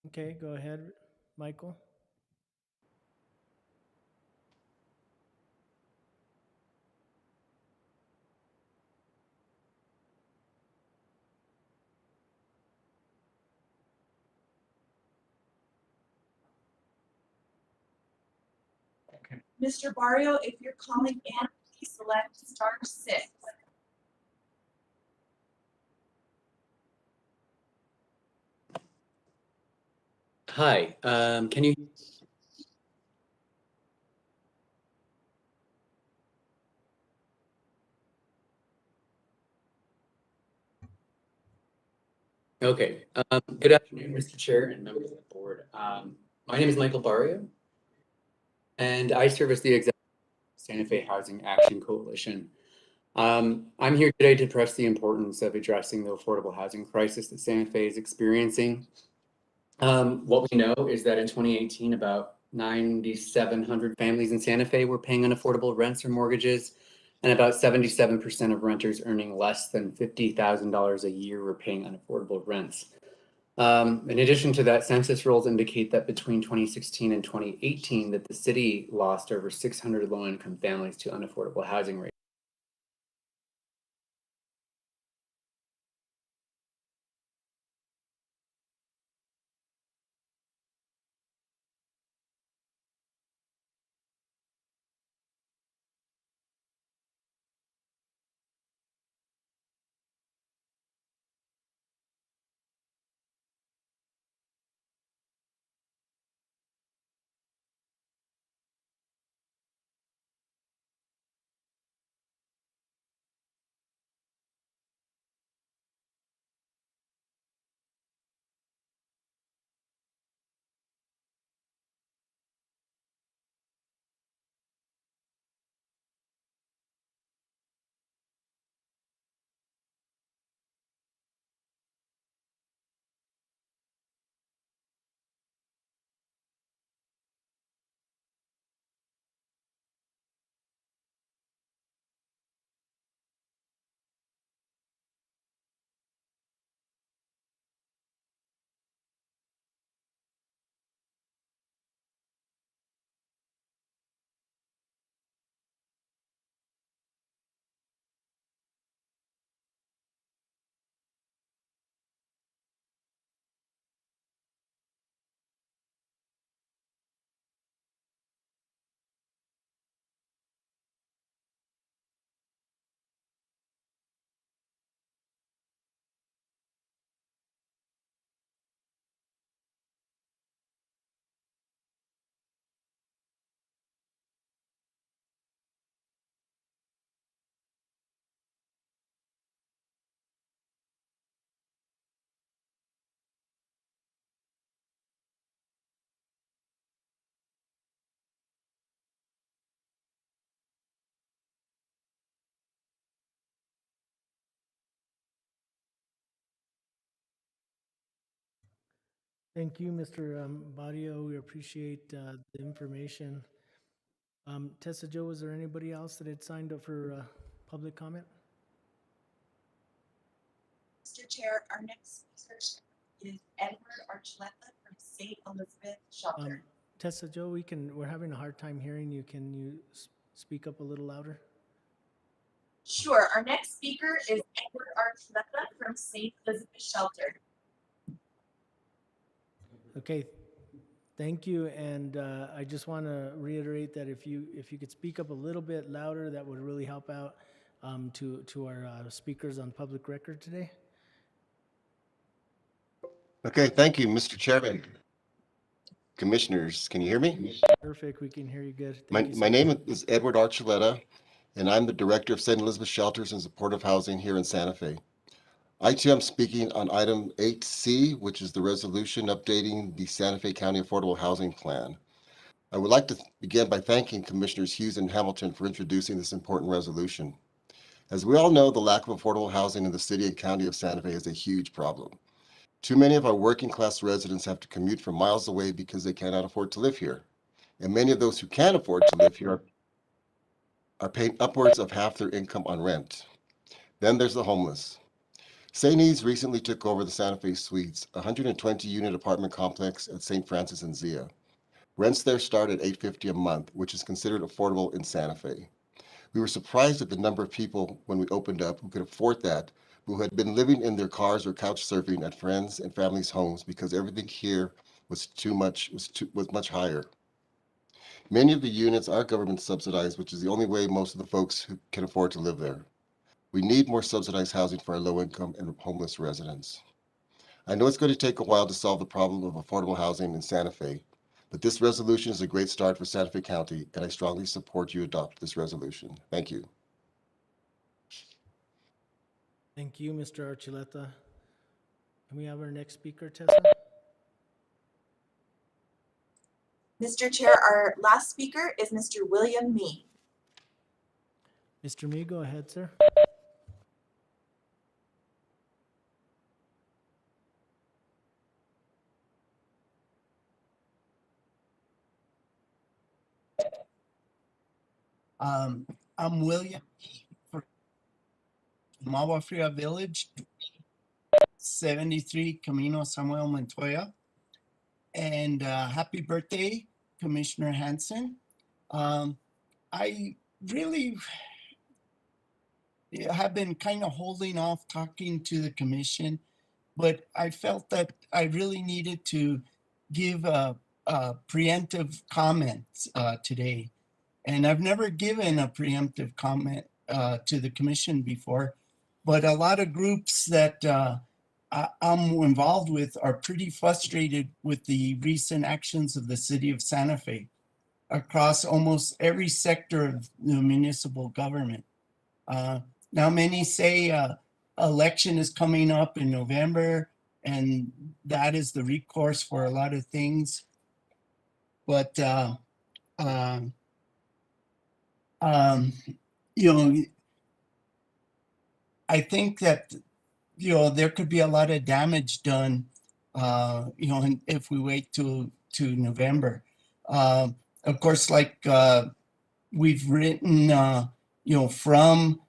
Okay, go ahead, Michael. Mr. Barrio, if you're calling in, please select *6. Hi, can you? Okay. Good afternoon, Mr. Chair and members of the board. My name is Michael Barrio, and I serve as the executive of Santa Fe Housing Action Coalition. I'm here today to press the importance of addressing the affordable housing crisis that Santa Fe is experiencing. What we know is that in 2018, about 9,700 families in Santa Fe were paying unaffordable rents or mortgages, and about 77% of renters earning less than $50,000 a year were paying unaffordable rents. In addition to that, census rolls indicate that between 2016 and 2018, that the city lost over 600 low-income families to unaffordable housing rates. Thank you, Mr. Barrio. We appreciate the information. Tessa Joe, is there anybody else that had signed up for public comment? Mr. Chair, our next speaker is Edward Archuleta from St. Elizabeth Shelter. Tessa Joe, we're having a hard time hearing you. Can you speak up a little louder? Sure, our next speaker is Edward Archuleta from St. Elizabeth Shelter. Okay, thank you. And I just want to reiterate that if you could speak up a little bit louder, that would really help out to our speakers on public record today. Okay, thank you, Mr. Chairman. Commissioners, can you hear me? Perfect, we can hear you good. My Thank you so name much. is Edward Archuleta, and I'm the Director of St. Elizabeth Shelters and Supportive Housing here in Santa Fe. I too am speaking on item 8C, which is the resolution updating the Santa Fe County Affordable Housing Plan. I would like to begin by thanking Commissioners Hughes and Hamilton for introducing this important resolution. As we all know, the lack of affordable housing in the city and county of Santa Fe is a huge problem. Too many of our working class residents have to commute from miles away because they cannot afford to live here. And many of those who can afford to live here are paying upwards of half their income on rent. Then there's the homeless. St. E's recently took over the Santa Fe Suites, a 120-unit apartment complex at St. Francis and Zia. Rents there start at $850 a month, which is considered affordable in Santa Fe. We were surprised at the number of people when we opened up who could afford that, who had been living in their cars or couch surfing at friends' and families' homes because everything here was much higher. Many of the units are government subsidized, which is the only way most of the folks who can afford to live there. We need more subsidized housing for our low-income and homeless residents. I know it's going to take a while to solve the problem of affordable housing in Santa Fe, but this resolution is a great start for Santa Fe County, and I strongly support you adopt this resolution. Thank you. Thank you, Mr. Archuleta. Can we have our next speaker, Tessa? Mr. Chair, our last speaker is Mr. William Mee. Mr. Mee, go ahead, sir. I'm William from Mawafria Village, 73 Camino Samuel Montoya. And happy birthday, Commissioner Hanson. I really have been kind of holding off talking to the commission, but I felt that I really needed to give a preemptive comment today. And I've never given a preemptive comment to the commission before, but a lot of groups that I'm involved with are pretty frustrated with the recent actions of the city of Santa Fe across almost every sector of the municipal government. Now, many say election is coming up in November, and that is the recourse for a lot of things. But you know, I think that there could be a lot of damage done, if we wait to November. Of course, like we've written, from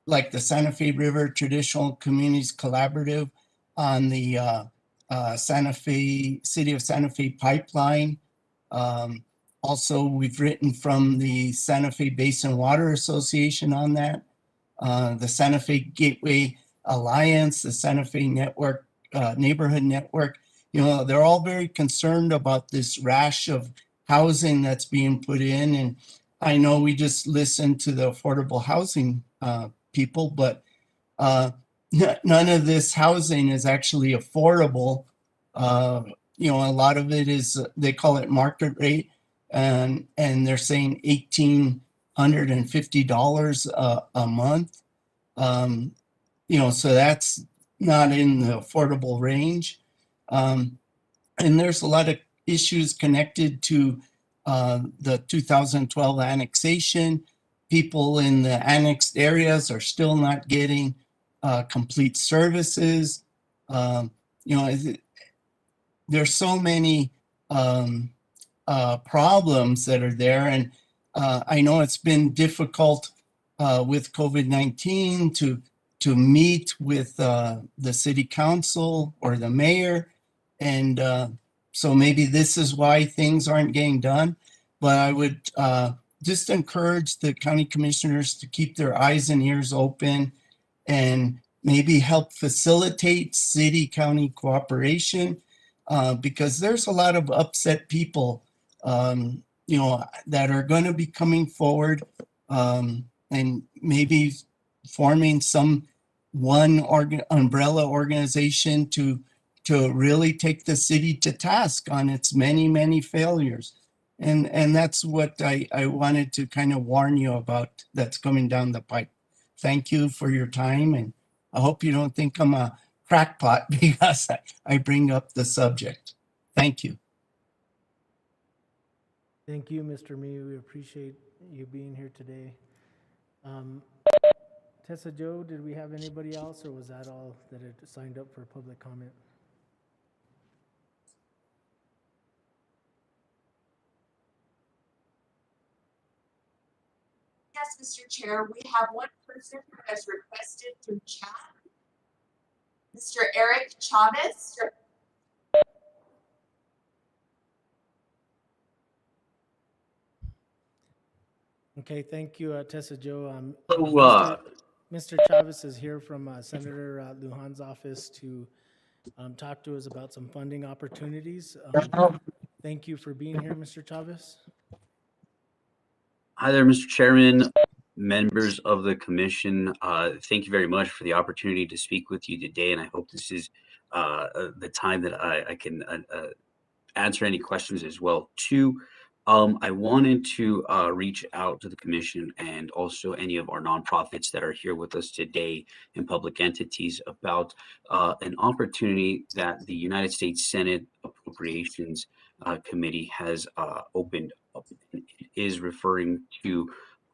like the Santa Fe River Traditional Communities Collaborative on the City of Santa Fe pipeline. Also, we've written from the Santa Fe Basin Water Association on that, the Santa Fe Gateway Alliance, the Santa Fe Network, Neighborhood Network. They're all very concerned about this rash of housing that's being put in. And I know we just listened to the affordable housing people, but none of this housing is actually affordable. A lot of it is, they call it market rate, and they're saying $1,850 a month. So that's not in the affordable range. And there's a lot of issues connected to the 2012 annexation. People in the annexed areas are still not getting complete services. There's so many problems that are there. And I know it's been difficult with COVID-19 to meet with the city council or the mayor. And so maybe this is why things aren't getting done. But I would just encourage the county commissioners to keep their eyes and ears open and maybe help facilitate city-county cooperation, because there's a lot of upset people, that are going to be coming forward, and maybe forming one umbrella organization to really take the city to task on its many, many failures. And that's what I wanted to kind of warn you about that's coming down the pipe. Thank you for your time, and I hope you don't think I'm a crackpot because I bring up the subject. Thank you. Thank you, Mr. Mee. We appreciate you being here today. Tessa Joe, did we have anybody else, or was that all that had signed up for public comment? Yes, Mr. Chair, we have one person who has requested through chat. Mr. Eric Chavez. Okay, thank you, Tessa Joe. Hello, Mr. Chavez is here from Senator Lujan's office to talk to us about some funding opportunities. Thank you for being here, Mr. Chavez. Hi there, Mr. Chairman, members of the commission. Thank you very much for the opportunity to speak with you today, and I hope this is the time that I can answer any questions as well too. I wanted to reach out to the commission and also any of our nonprofits that are here with us today and public entities about an opportunity that the United States Senate Appropriations Committee has opened up. It is referring to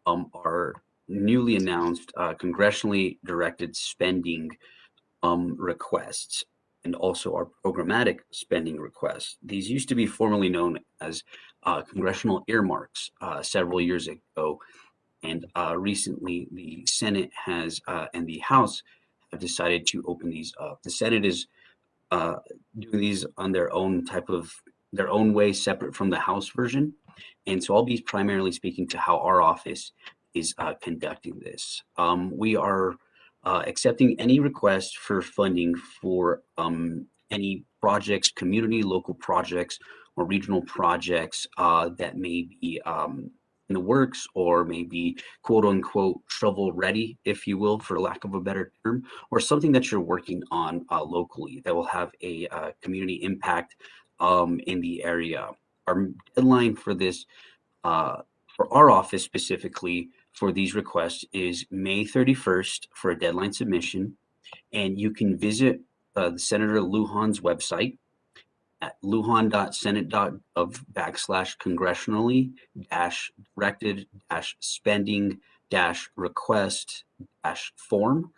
our newly announced congressionally directed spending requests and also our programmatic spending requests. These used to be formerly known as congressional earmarks several years ago. And recently the Senate has and the House have decided to open these up. The Senate is doing these on their own their own way, separate from the House version. And so I'll be primarily speaking to how our office is conducting this. We are accepting any request for funding for any projects, community, local projects, or regional projects that may be in the works or maybe quote unquote shovel ready, if you will, for lack of a better term, or something that you're working on locally that will have a community impact in the area. Our deadline for this, for our office specifically, for these requests is May 31st for a deadline submission. And you can visit Senator Lujan's website at lujan.senate.gov/congressionally-directed-request-form/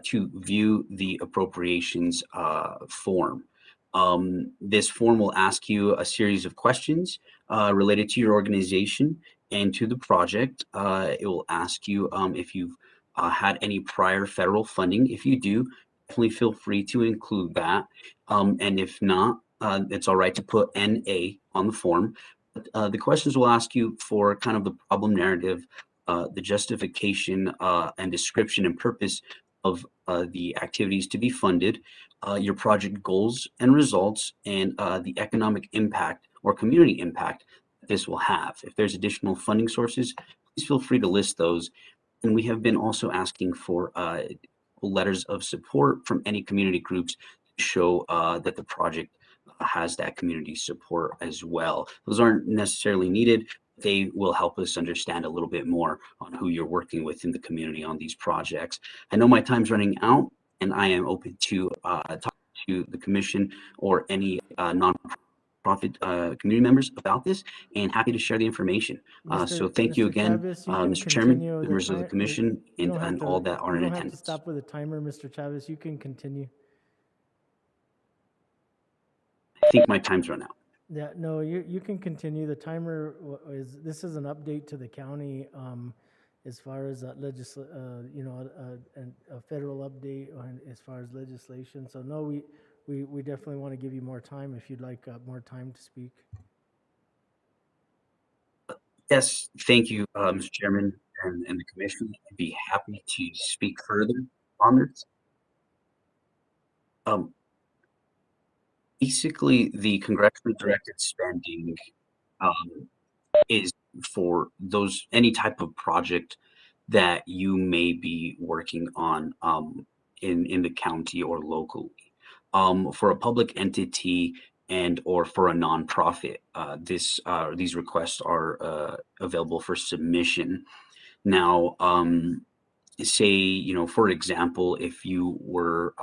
to view the appropriations form. This form will ask you a series of questions related to your organization and to the project. It will ask you if you've had any prior federal funding. If you do, definitely feel free to include that. And if not, it's all right to put NA on the form. But, the questions will ask you for kind of the problem narrative, the justification and description and purpose of the activities to be funded, your project goals and results, and the economic impact or community impact this will have. If there's additional funding sources, please feel free to list those. And we have been also asking for letters of support from any community groups to show that the project has that community support as well. Those aren't necessarily needed. They will help us understand a little bit more on who you're working with in the community on these projects. I know my time's running out, and I am open to talk to the commission or any nonprofit community members about this, and happy to share the information. So thank you Mr. again, Chavez, you can Mr. Chairman, continue. members of the commission, and all that are You in don't have to attendance. stop with the timer, Mr. Chavez. You can continue. I think my time's run out. Yeah, no, you can continue. The timer this is an update to the county as far as a federal update on as far as legislation. So no, we definitely want to give you more time if you'd like more time to speak. Yes, thank you, Mr. Chairman and the commission. I'd be happy to speak further on this. Basically, the congressionally directed spending is for any type of project that you may be working on in the county or locally. For a public entity and or for a nonprofit, these requests are available for submission. Now, say, for example, if you were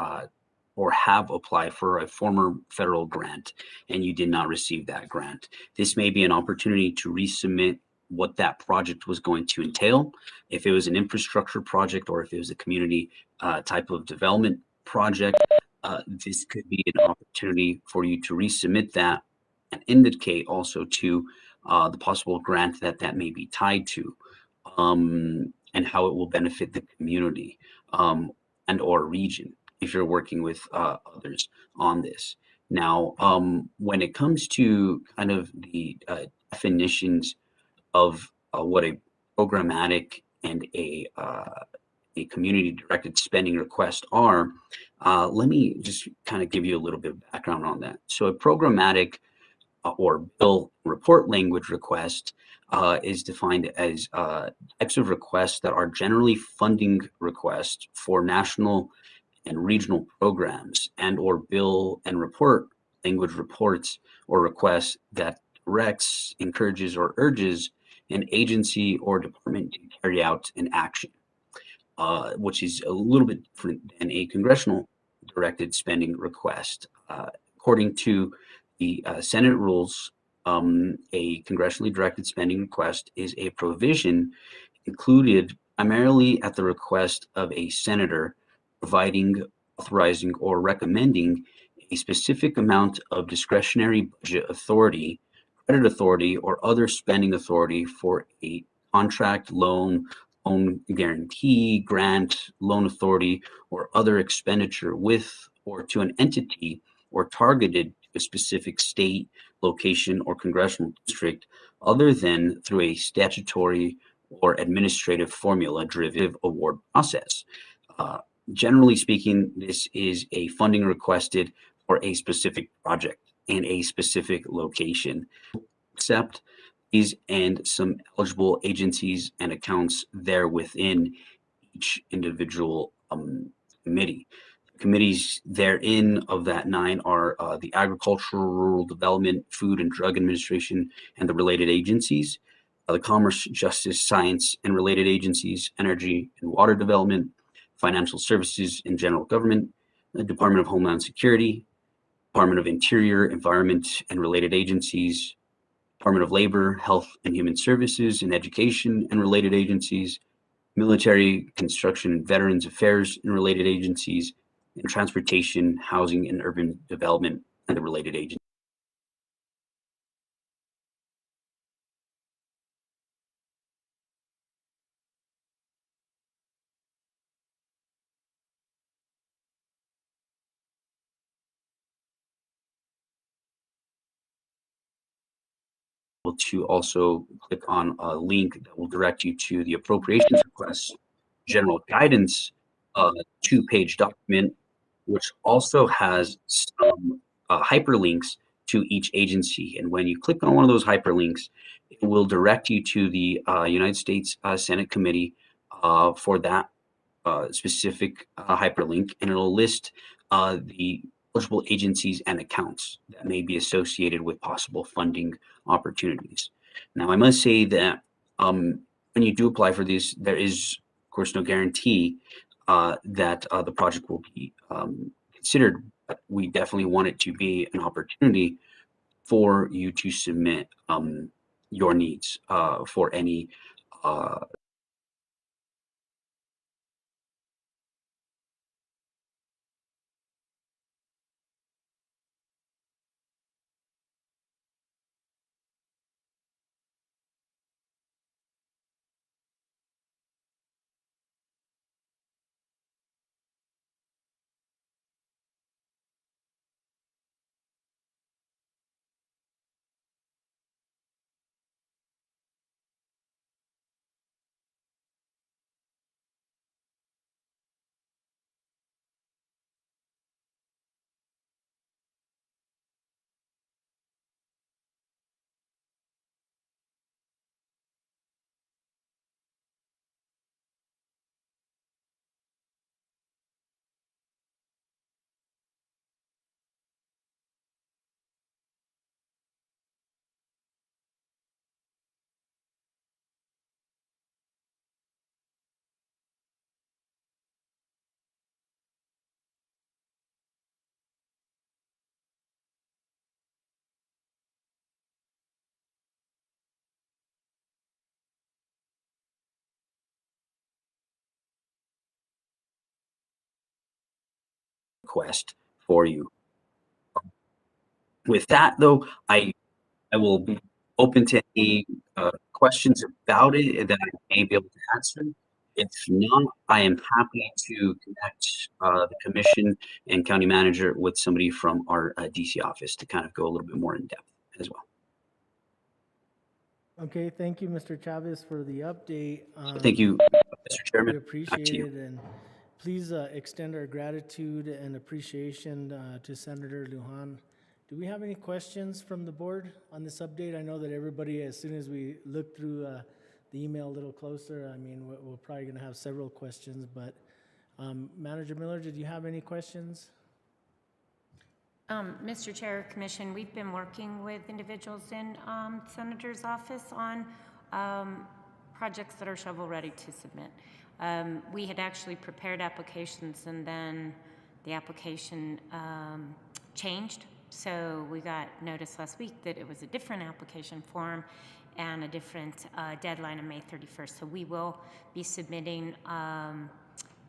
or have applied for a former federal grant and you did not receive that grant, this may be an opportunity to resubmit what that project was going to entail. If it was an infrastructure project or if it was a community type of development project, this could be an opportunity for you to resubmit that and indicate also to the possible grant that may be tied to, and how it will benefit the community and or region if you're working with others on this. Now, when it comes to kind of the definitions of what a programmatic and a community-directed spending request are, let me just kind of give you a little bit of background on that. So a programmatic or bill report language request is defined as types of requests that are generally funding requests for national and regional programs and or bill and report language reports or requests that directs, encourages, or urges an agency or department to carry out an action, which is a little bit different than a congressional directed spending request. According to the Senate rules, a congressionally directed spending request is a provision included primarily at the request of a senator providing, authorizing, or recommending a specific amount of discretionary budget authority, credit authority, or other spending authority for a contract, loan guarantee, grant, loan authority, or other expenditure with or to an entity or targeted to a specific state, location, or congressional district other than through a statutory or administrative formula derivative award process. Uh, Generally speaking, this is a funding requested for a specific project in a specific location. Except these and some eligible agencies and accounts there within each individual committee. Committees therein of that 9 are the Agricultural, Rural Development, Food and Drug Administration, and the related agencies, the Commerce, Justice, Science, and related agencies, Energy and Water Development, Financial Services and General Government, the Department of Homeland Security, Department of Interior, Environment and related agencies, Department of Labor, Health and Human Services, and Education and related agencies, Military, Construction and Veterans Affairs and related agencies, and Transportation, Housing and Urban Development and the related agencies. To also click on a link that will direct you to the appropriations request general guidance 2-page document, which also has some hyperlinks to each agency. And when you click on one of those hyperlinks, it will direct you to the United States Senate Committee for that specific hyperlink, and it'll list the eligible agencies and accounts that may be associated with possible funding opportunities. Now, I must say that when you do apply for these, there is, of course, no guarantee that the project will be considered, but we definitely want it to be an opportunity for you to submit your needs for any request for you. With that, though, I will be open to any questions about it that I may be able to answer. If not, I am happy to connect the commission and county manager with somebody from our DC office to kind of go a little bit more in depth as well. Okay, thank you, Mr. Chavez, for the update. Thank you, Mr. Chairman. We Back appreciate to you. it, and please extend our gratitude and appreciation to Senator Lujan. Do we have any questions from the board on this update? I know that everybody, as soon as we look through the email a little closer, I mean, we're probably going to have several questions, but Manager Miller, did you have any questions? Mr. Chair, Commission, we've been working with individuals in Senator's office on projects that are shovel-ready to submit. We had actually prepared applications, and then the application changed. So we got notice last week that it was a different application form and a different deadline of May 31st. So we will be submitting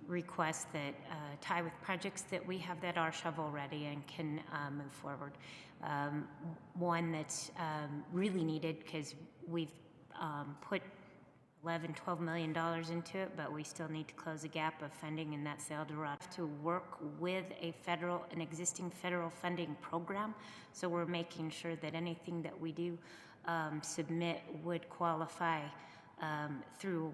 requests that tie with projects that we have that are shovel-ready and can move forward. One that's really needed because we've put $11–12 million into it, but we still need to close a gap of funding in that El Dorado to work with an existing federal funding program. So we're making sure that anything that we do submit would qualify through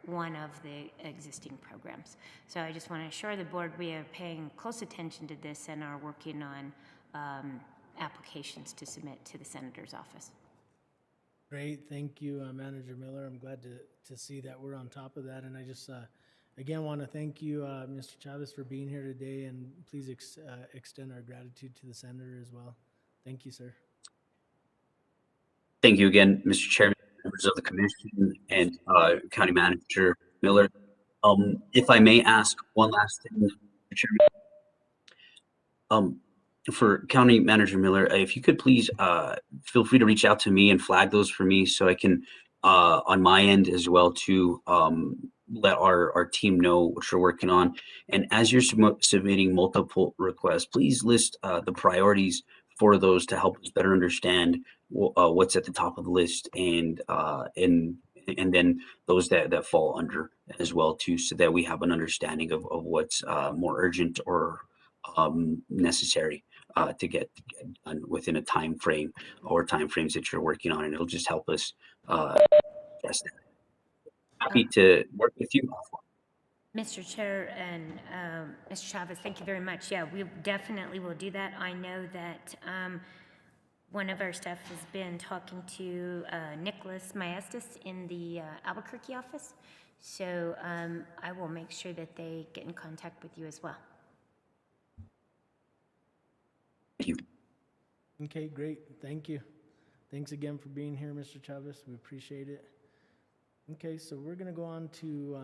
one of the existing programs. So I just want to assure the board we are paying close attention to this and are working on applications to submit to the Senator's office. Great, thank you, Manager Miller. I'm glad to see that we're on top of that. And I just, again, want to thank you, Mr. Chavez, for being here today, and please extend our gratitude to the Senator as well. Thank you, sir. Thank you again, Mr. Chairman, members of the Commission, and County Manager Miller. If I may ask one last thing, Mr. Chairman. For County Manager Miller, if you could please feel free to reach out to me and flag those for me so I can, on my end as well, to let our team know what you're working on. And as you're submitting multiple requests, please list the priorities for those to help us better understand what's at the top of the list, and then those that fall under as well too, so that we have an understanding of what's more urgent or necessary to get done within a time frame or time frames that you're working on, and it'll just help us address that. Happy to work with you. Mr. Chair and Mr. Chavez, thank you very much. Yeah, we definitely will do that. I know that one of our staff has been talking to Nicholas Maestas in the Albuquerque office, so I will make sure that they get in contact with you as well. Thank you. Okay, great. Thank you. Thanks again for being here, Mr. Chavez. We appreciate it. Okay, so we're going to go on to,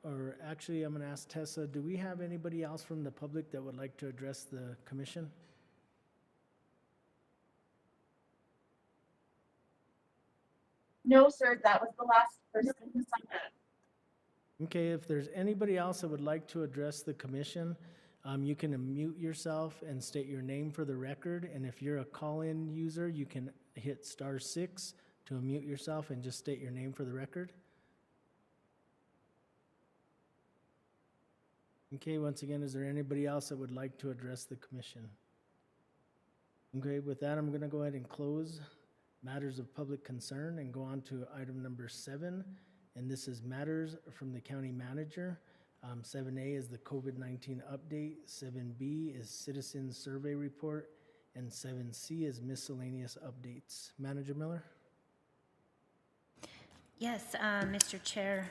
or actually, I'm going to ask Tessa, do we have anybody else from the public that would like to address the commission? No, sir, that was the last person who signed up. Okay, if there's anybody else that would like to address the commission, you can unmute yourself and state your name for the record. And if you're a call-in user, you can hit *6 to unmute yourself and just state your name for the record. Okay, once again, is there anybody else that would like to address the commission? Okay, with that, I'm going to go ahead and close matters of public concern and go on to item number 7. And this is matters from the county manager. 7A is the COVID-19 update, 7B is citizen survey report, and 7C is miscellaneous updates. Manager Miller? Yes, Mr. Chair,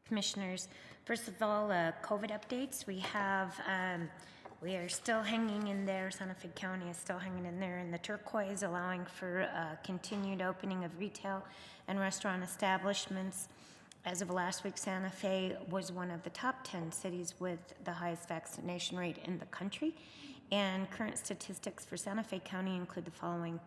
Commissioners. First of all, COVID updates. We are still hanging in there. Santa Fe County is still hanging in there in the turquoise, allowing for continued opening of retail and restaurant establishments. As of last week, Santa Fe was one of the top 10 cities with the highest vaccination rate in the country. And current statistics for Santa Fe County include the following.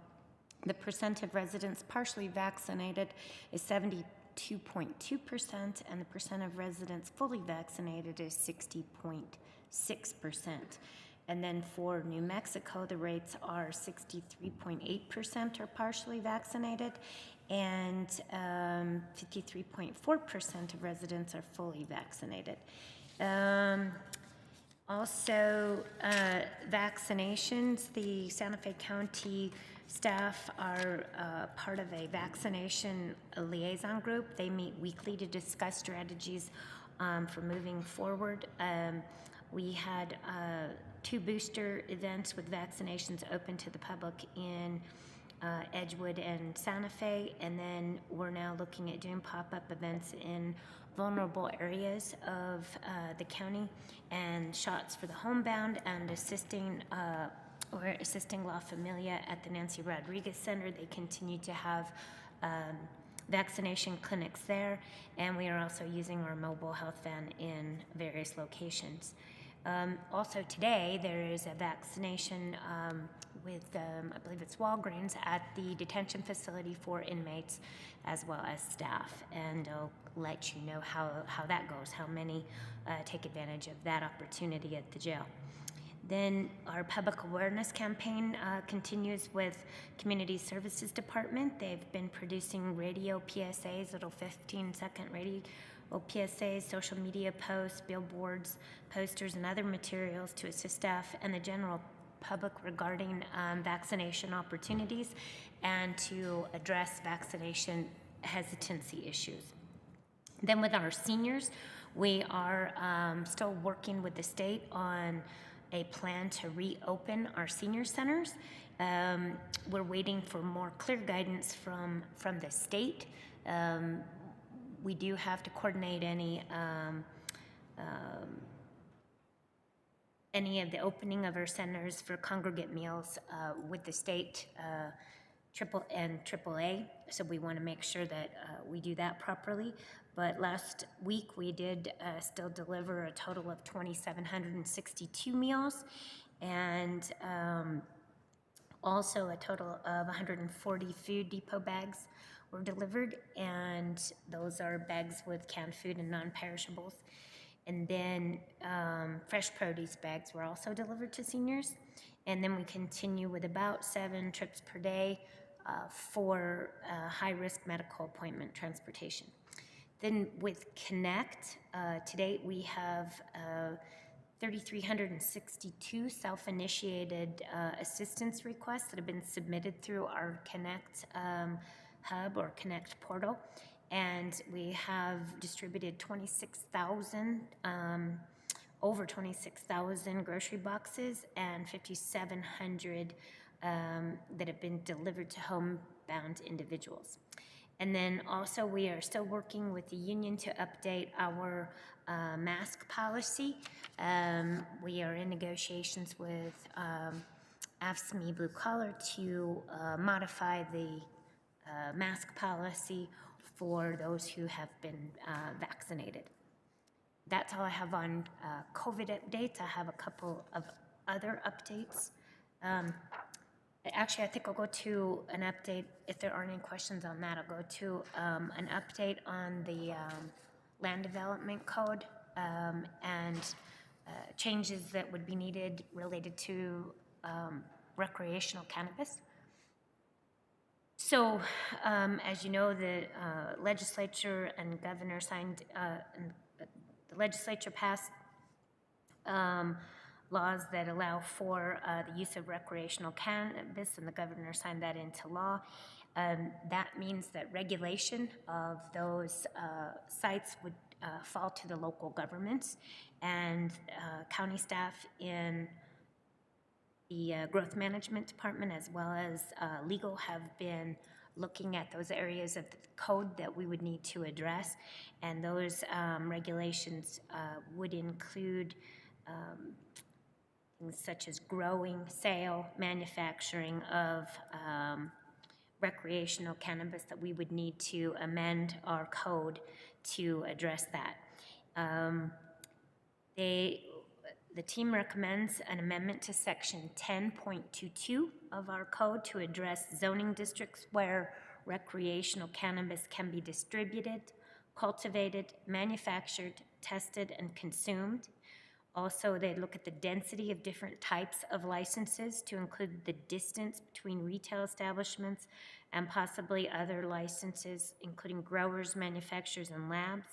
The percent of residents partially vaccinated is 72.2%, and the percent of residents fully vaccinated is 60.6%. And then for New Mexico, the rates are 63.8% are partially vaccinated, and 53.4% of residents are fully vaccinated. Also, vaccinations, the Santa Fe County staff are part of a vaccination liaison group. They meet weekly to discuss strategies for moving forward. We had 2 booster events with vaccinations open to the public in Edgewood and Santa Fe, and then we're now looking at doing pop-up events in vulnerable areas of the county, and shots for the homebound, and assisting we're assisting La Familia at the Nancy Rodriguez Center. They continue to have vaccination clinics there, and we are also using our mobile health van in various locations. Also today, there is a vaccination with, I believe it's Walgreens, at the detention facility for inmates as well as staff. And I'll let you know how that goes, how many take advantage of that opportunity at the jail. Then our public awareness campaign continues with Community Services Department. They've been producing radio PSAs, little 15-second radio PSAs, social media posts, billboards, posters, and other materials to assist staff and the general public regarding vaccination opportunities and to address vaccination hesitancy issues. Then with our seniors, we are still working with the state on a plan to reopen our senior centers. We're waiting for more clear guidance from the state. We do have to coordinate any of the opening of our centers for congregate meals with the state AAA, so we want to make sure that we do that properly. But last week we did still deliver a total of 2,762 meals, and also a total of 140 food depot bags were delivered, and those are bags with canned food and non-perishables. And then fresh produce bags were also delivered to seniors. And then we continue with about 7 trips per day for high-risk medical appointment transportation. Then with Connect, to date we have 3,362 self-initiated assistance requests that have been submitted through our Connect hub or Connect portal. And we have distributed 26,000, over 26,000 grocery boxes and 5,700 that have been delivered to homebound individuals. And then also we are still working with the union to update our mask policy. We are in negotiations with AFSCME Blue Collar to modify the mask policy for those who have been vaccinated. That's all I have on COVID updates. I have a couple of other updates. Actually, I think I'll go to an update. If there aren't any questions on that, I'll go to an update on the land development code and changes that would be needed related to recreational cannabis. So, as you know, the legislature and governor signed, the legislature passed laws that allow for the use of recreational cannabis, and the governor signed that into law. That means that regulation of those sites would fall to the local governments, and county staff in the growth management department as well as legal have been looking at those areas of the code that we would need to address, and those regulations would include things such as growing, sale, manufacturing of recreational cannabis, that we would need to amend our code to address that. The team recommends an amendment to section 10.22 of our code to address zoning districts where recreational cannabis can be distributed, cultivated, manufactured, tested, and consumed. Also, they look at the density of different types of licenses to include the distance between retail establishments and possibly other licenses, including growers, manufacturers, and labs.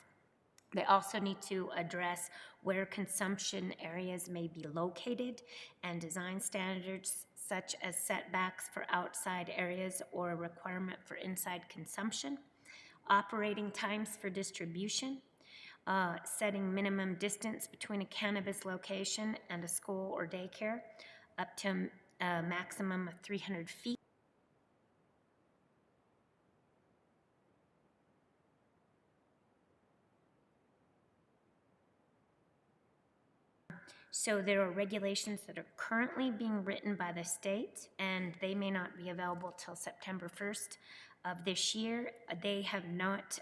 They also need to address where consumption areas may be located and design standards such as setbacks for outside areas or a requirement for inside consumption, operating times for distribution, setting minimum distance between a cannabis location and a school or daycare, up to a maximum of 300 feet. So there are regulations that are currently being written by the state, and they may not be available till September 1st of this year. They have not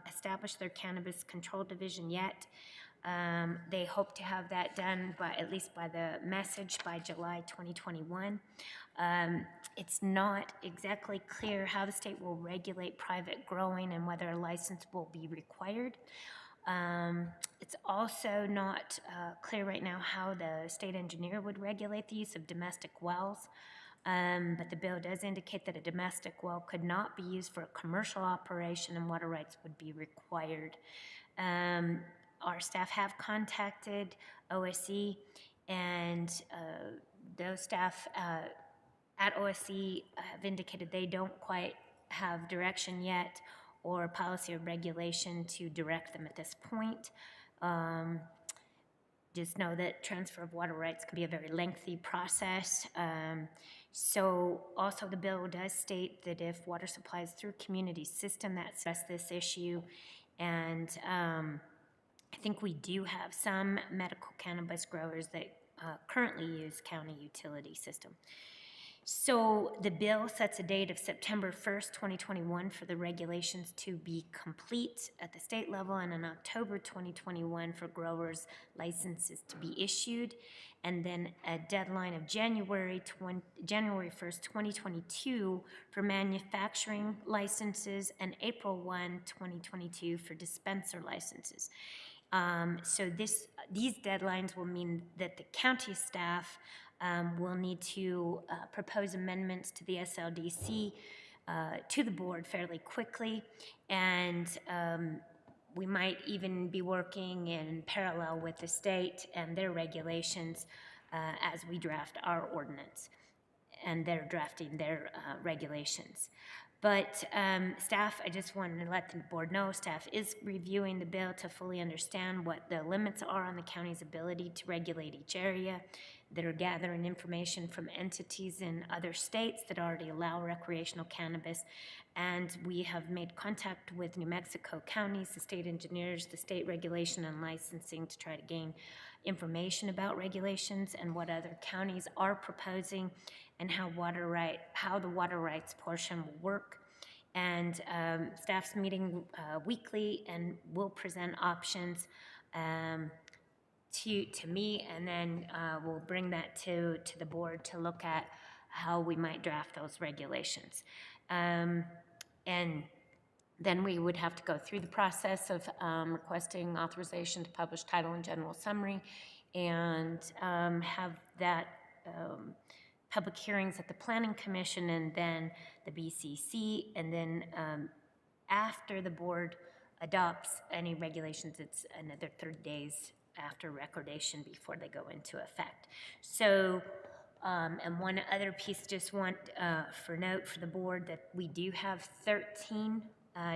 established their cannabis control division yet. They hope to have that done by, at least by the message, by July 2021. It's not exactly clear how the state will regulate private growing and whether a license will be required. It's also not clear right now how the state engineer would regulate the use of domestic wells. But the bill does indicate that a domestic well could not be used for a commercial operation and water rights would be required. Our staff have contacted OSC, and those staff at OSC have indicated they don't quite have direction yet or policy or regulation to direct them at this point. Just know that transfer of water rights can be a very lengthy process. So also the bill does state that if water supplies through community system, that address this issue. And I think we do have some medical cannabis growers that currently use county utility system. So the bill sets a date of September 1st, 2021 for the regulations to be complete at the state level, and in October 2021 for growers' licenses to be issued, and then a deadline of January 1st, 2022 for manufacturing licenses, and April 1, 2022 for dispenser licenses. So these deadlines will mean that the county staff will need to propose amendments to the SLDC to the board fairly quickly, and we might even be working in parallel with the state and their regulations as we draft our ordinance, and they're drafting their regulations. But staff, I just wanted to let the board know, staff is reviewing the bill to fully understand what the limits are on the county's ability to regulate each area. They're gathering information from entities in other states that already allow recreational cannabis. And we have made contact with New Mexico counties, the state engineers, the state regulation and licensing to try to gain information about regulations and what other counties are proposing and how the water rights portion will work. And staff's meeting weekly and will present options to me, and then we'll bring that to the board to look at how we might draft those regulations. And then we would have to go through the process of requesting authorization to publish title and general summary, and have that public hearings at the Planning Commission and then the BCC, and then after the board adopts any regulations, it's another 30 days after recordation before they go into effect. So, and one other piece, just want for note for the board that we do have 13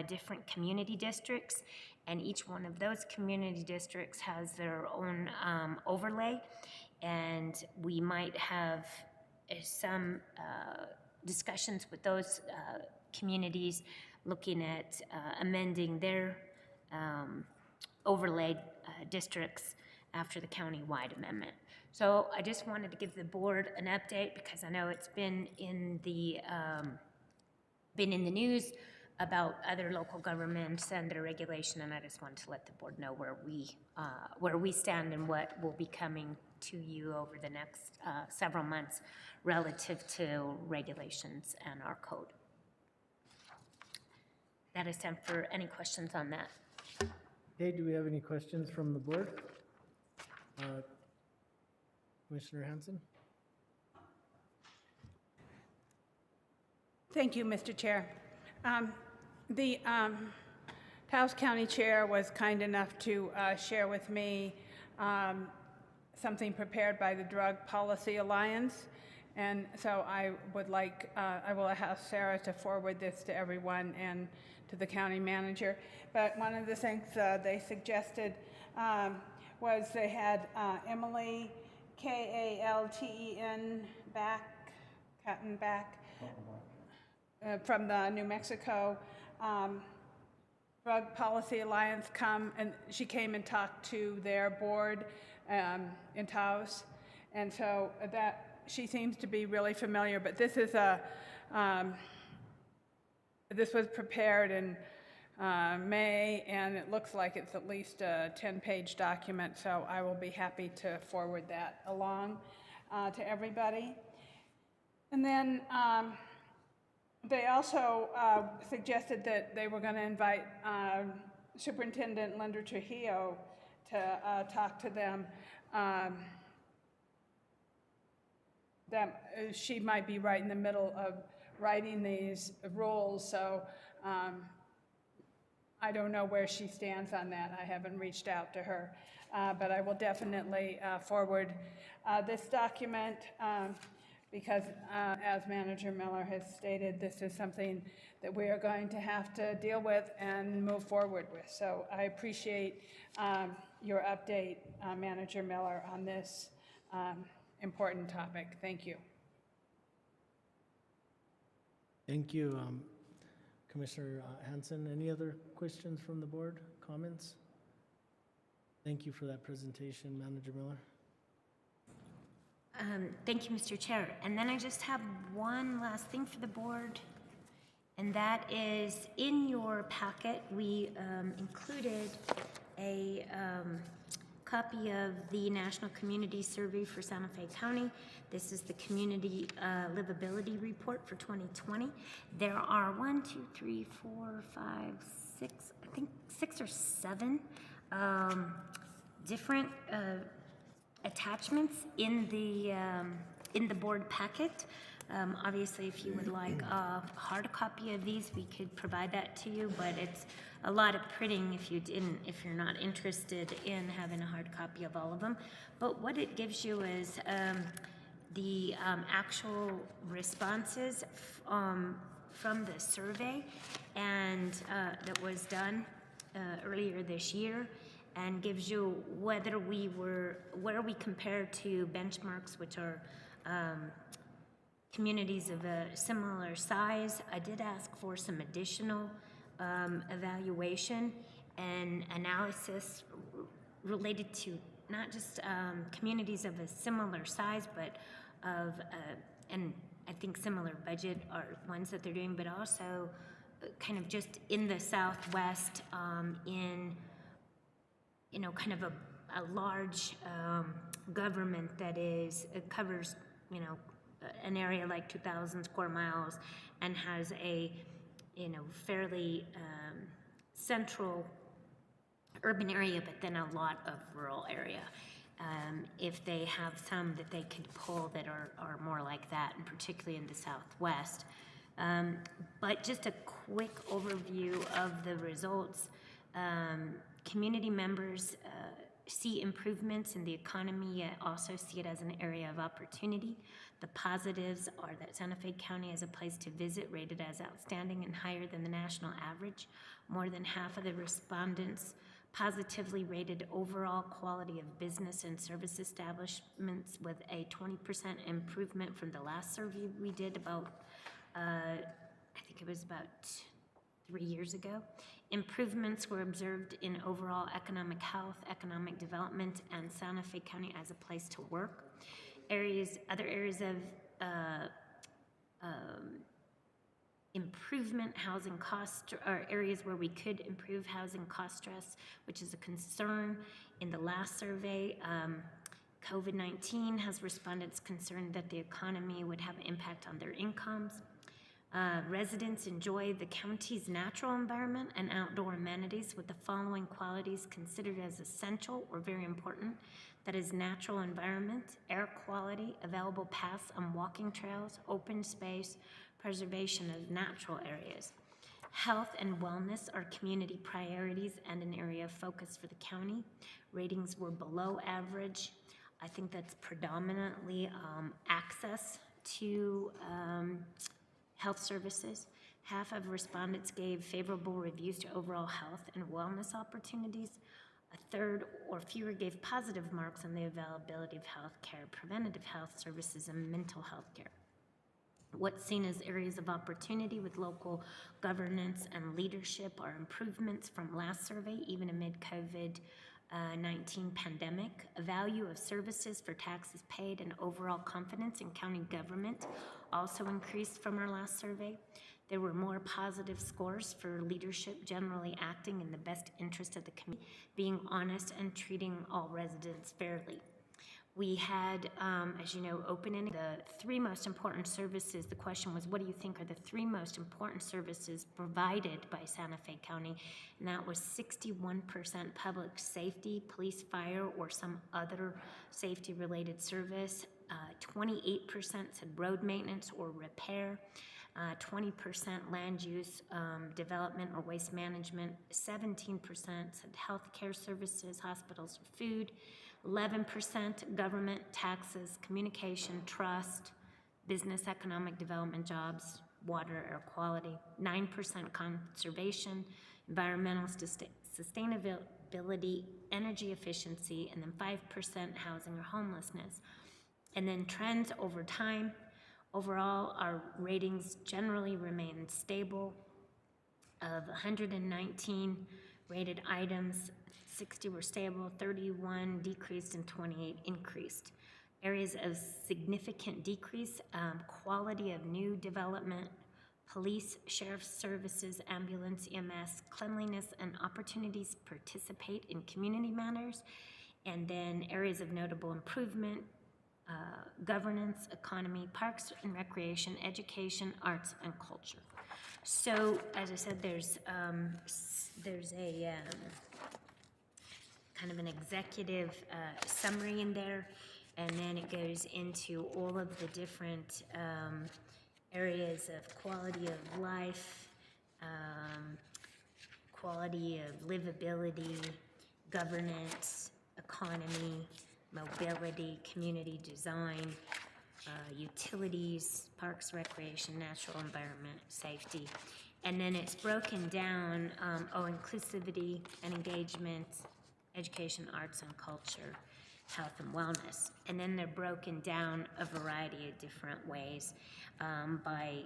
different community districts, and each one of those community districts has their own overlay, and we might have some discussions with those communities looking at amending their overlay districts after the county-wide amendment. So I just wanted to give the board an update because I know it's been in the news about other local governments and their regulation, and I just wanted to let the board know where we stand and what will be coming to you over the next several months relative to regulations and our code. That is time for any questions on that. Okay, do we have any questions from the board? Commissioner Hanson? Thank you, Mr. Chair. The Taos County Chair was kind enough to share with me something prepared by the Drug Policy Alliance. And so I will ask Sarah to forward this to everyone and to the county manager. But one of the things they suggested was they had Emily, Kalten back, from the New Mexico Drug Policy Alliance she came and talked to their board in Taos. And so she seems to be really familiar, but this is this was prepared in May, and it looks like it's at least a 10-page document, so I will be happy to forward that along to everybody. And then they also suggested that they were going to invite Superintendent Linda Trujillo to talk to them. That she might be right in the middle of writing these rules, so I don't know where she stands on that. I haven't reached out to her, but I will definitely forward this document because, as Manager Miller has stated, this is something that we are going to have to deal with and move forward with. So I appreciate your update, Manager Miller, on this important topic. Thank you. Thank you, Commissioner Hanson. Any other questions from the board, comments? Thank you for that presentation, Manager Miller. Thank you, Mr. Chair. And then I just have one last thing for the board, and that is in your packet, we included a copy of the National Community Survey for Santa Fe County. This is the Community Livability Report for 2020. There are 1, 2, 3, 4, 5, 6, I think 6 or 7 different attachments in the board packet. Obviously, if you would like a hard copy of these, we could provide that to you, but it's a lot of printing if you're not interested in having a hard copy of all of them. But what it gives you is the actual responses from the survey and that was done earlier this year, and gives you where we compare to benchmarks, which are communities of a similar size. I did ask for some additional evaluation and analysis related to not just communities of a similar size, but of, and I think similar budget are ones that they're doing, but also kind of just in the Southwest, in kind of a large government that covers, an area like 2,000 square miles and has a, fairly central urban area, but then a lot of rural area. If they have some that they could pull that are more like that, and particularly in the Southwest. But just a quick overview of the results. Community members see improvements in the economy, yet also see it as an area of opportunity. The positives are that Santa Fe County is a place to visit, rated as outstanding and higher than the national average. More than half of the respondents positively rated overall quality of business and service establishments, with a 20% improvement from the last survey we did about, I think it was about 3 years ago. Improvements were observed in overall economic health, economic development, and Santa Fe County as a place to work. Other areas of improvement, housing cost, or areas where we could improve housing cost stress, which is a concern in the last survey. COVID-19 has respondents concerned that the economy would have an impact on their incomes. Residents enjoy the county's natural environment and outdoor amenities with the following qualities considered as essential or very important. That is natural environment, air quality, available paths and walking trails, open space, preservation of natural areas. Health and wellness are community priorities and an area of focus for the county. Ratings were below average. I think that's predominantly access to health services. Half of respondents gave favorable reviews to overall health and wellness opportunities. A third or fewer gave positive marks on the availability of health care, preventative health services, and mental health care. What's seen as areas of opportunity with local governance and leadership are improvements from last survey, even amid COVID-19 pandemic. A value of services for taxes paid and overall confidence in county government also increased from our last survey. There were more positive scores for leadership generally acting in the best interest of the community, being honest and treating all residents fairly. We had, as you know, open-ended the three most important services. The question was, what do you think are the three most important services provided by Santa Fe County? And that was 61% public safety, police, fire, or some other safety-related service. 28% said road maintenance or repair. 20% land use development or waste management. 17% said healthcare services, hospitals, or food. 11% government, taxes, communication, trust, business, economic development, jobs, water, air quality. 9% conservation, environmental sustainability, energy efficiency, and then 5% housing or homelessness. And then trends over time. Overall, our ratings generally remain stable. Of 119 rated items, 60 were stable, 31 decreased, and 28 increased. Areas of significant decrease, quality of new development, police, sheriff's services, ambulance, EMS, cleanliness, and opportunities to participate in community matters. And then areas of notable improvement, governance, economy, parks and recreation, education, arts, and culture. So, as I said, there's a kind of an executive summary in there, and then it goes into all of the different areas of quality of life, quality of livability, governance, economy, mobility, community design, utilities, parks, recreation, natural environment, safety. And then it's broken down, inclusivity and engagement, education, arts and culture, health and wellness. And then they're broken down a variety of different ways by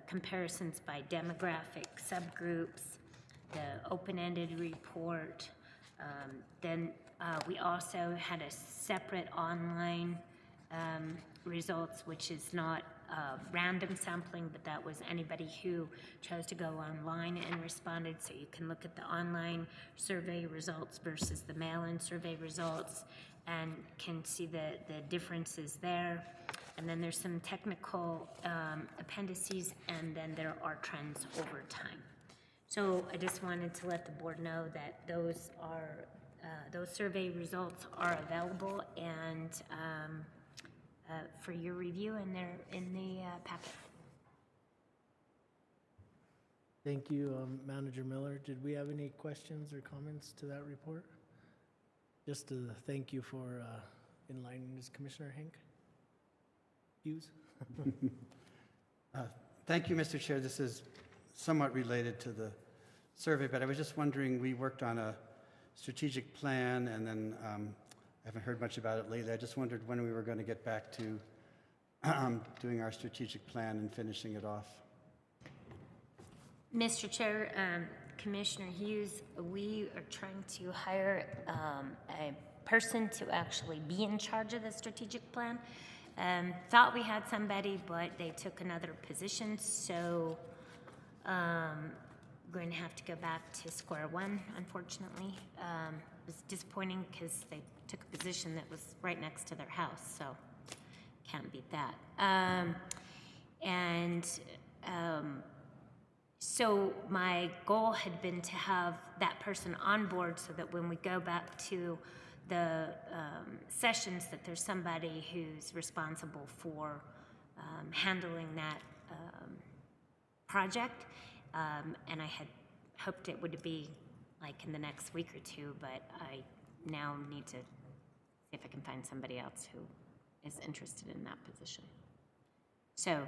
comparisons by demographic subgroups, the open-ended report. Then we also had a separate online results, which is not random sampling, but that was anybody who chose to go online and responded. So you can look at the online survey results versus the mail-in survey results and can see the differences there. And then there's some technical appendices, and then there are trends over time. So I just wanted to let the board know that those survey results are available and for your review, and they're in the packet. Thank you, Manager Miller. Did we have any questions or comments to that report? Just to thank you for enlightening us, Commissioner Hank Hughes. Thank you, Mr. Chair. This is somewhat related to the survey, but I was just wondering, we worked on a strategic plan, and then I haven't heard much about it lately. I just wondered when we were going to get back to doing our strategic plan and finishing it off. Mr. Chair, Commissioner Hughes, we are trying to hire a person to actually be in charge of the strategic plan. Thought we had somebody, but they took another position, so we're going to have to go back to square one, unfortunately. It was disappointing because they took a position that was right next to their house, so can't beat that. So my goal had been to have that person on board so that when we go back to the sessions, that there's somebody who's responsible for handling that project. And I had hoped it would be like in the next week or two, but I now need to see if I can find somebody else who is interested in that position. So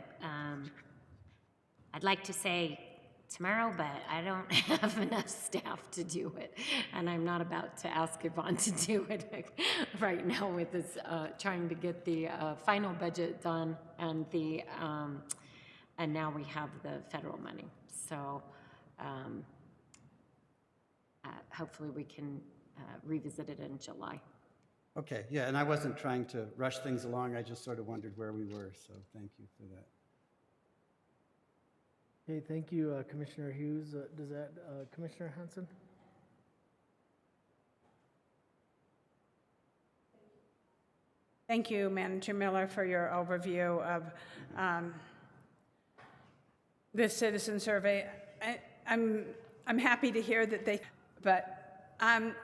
I'd like to say tomorrow, but I don't have enough staff to do it, and I'm not about to ask Yvonne to do it right now with this trying to get the final budget done and the and now we have the federal money. So hopefully we can revisit it in July. Okay, yeah, and I wasn't trying to rush things along. I just sort of wondered where we were, so thank you for that. Okay, thank you, Commissioner Hughes. Does that, Commissioner Hanson? Thank you, Manager Miller, for your overview of this citizen survey. I'm happy to hear that but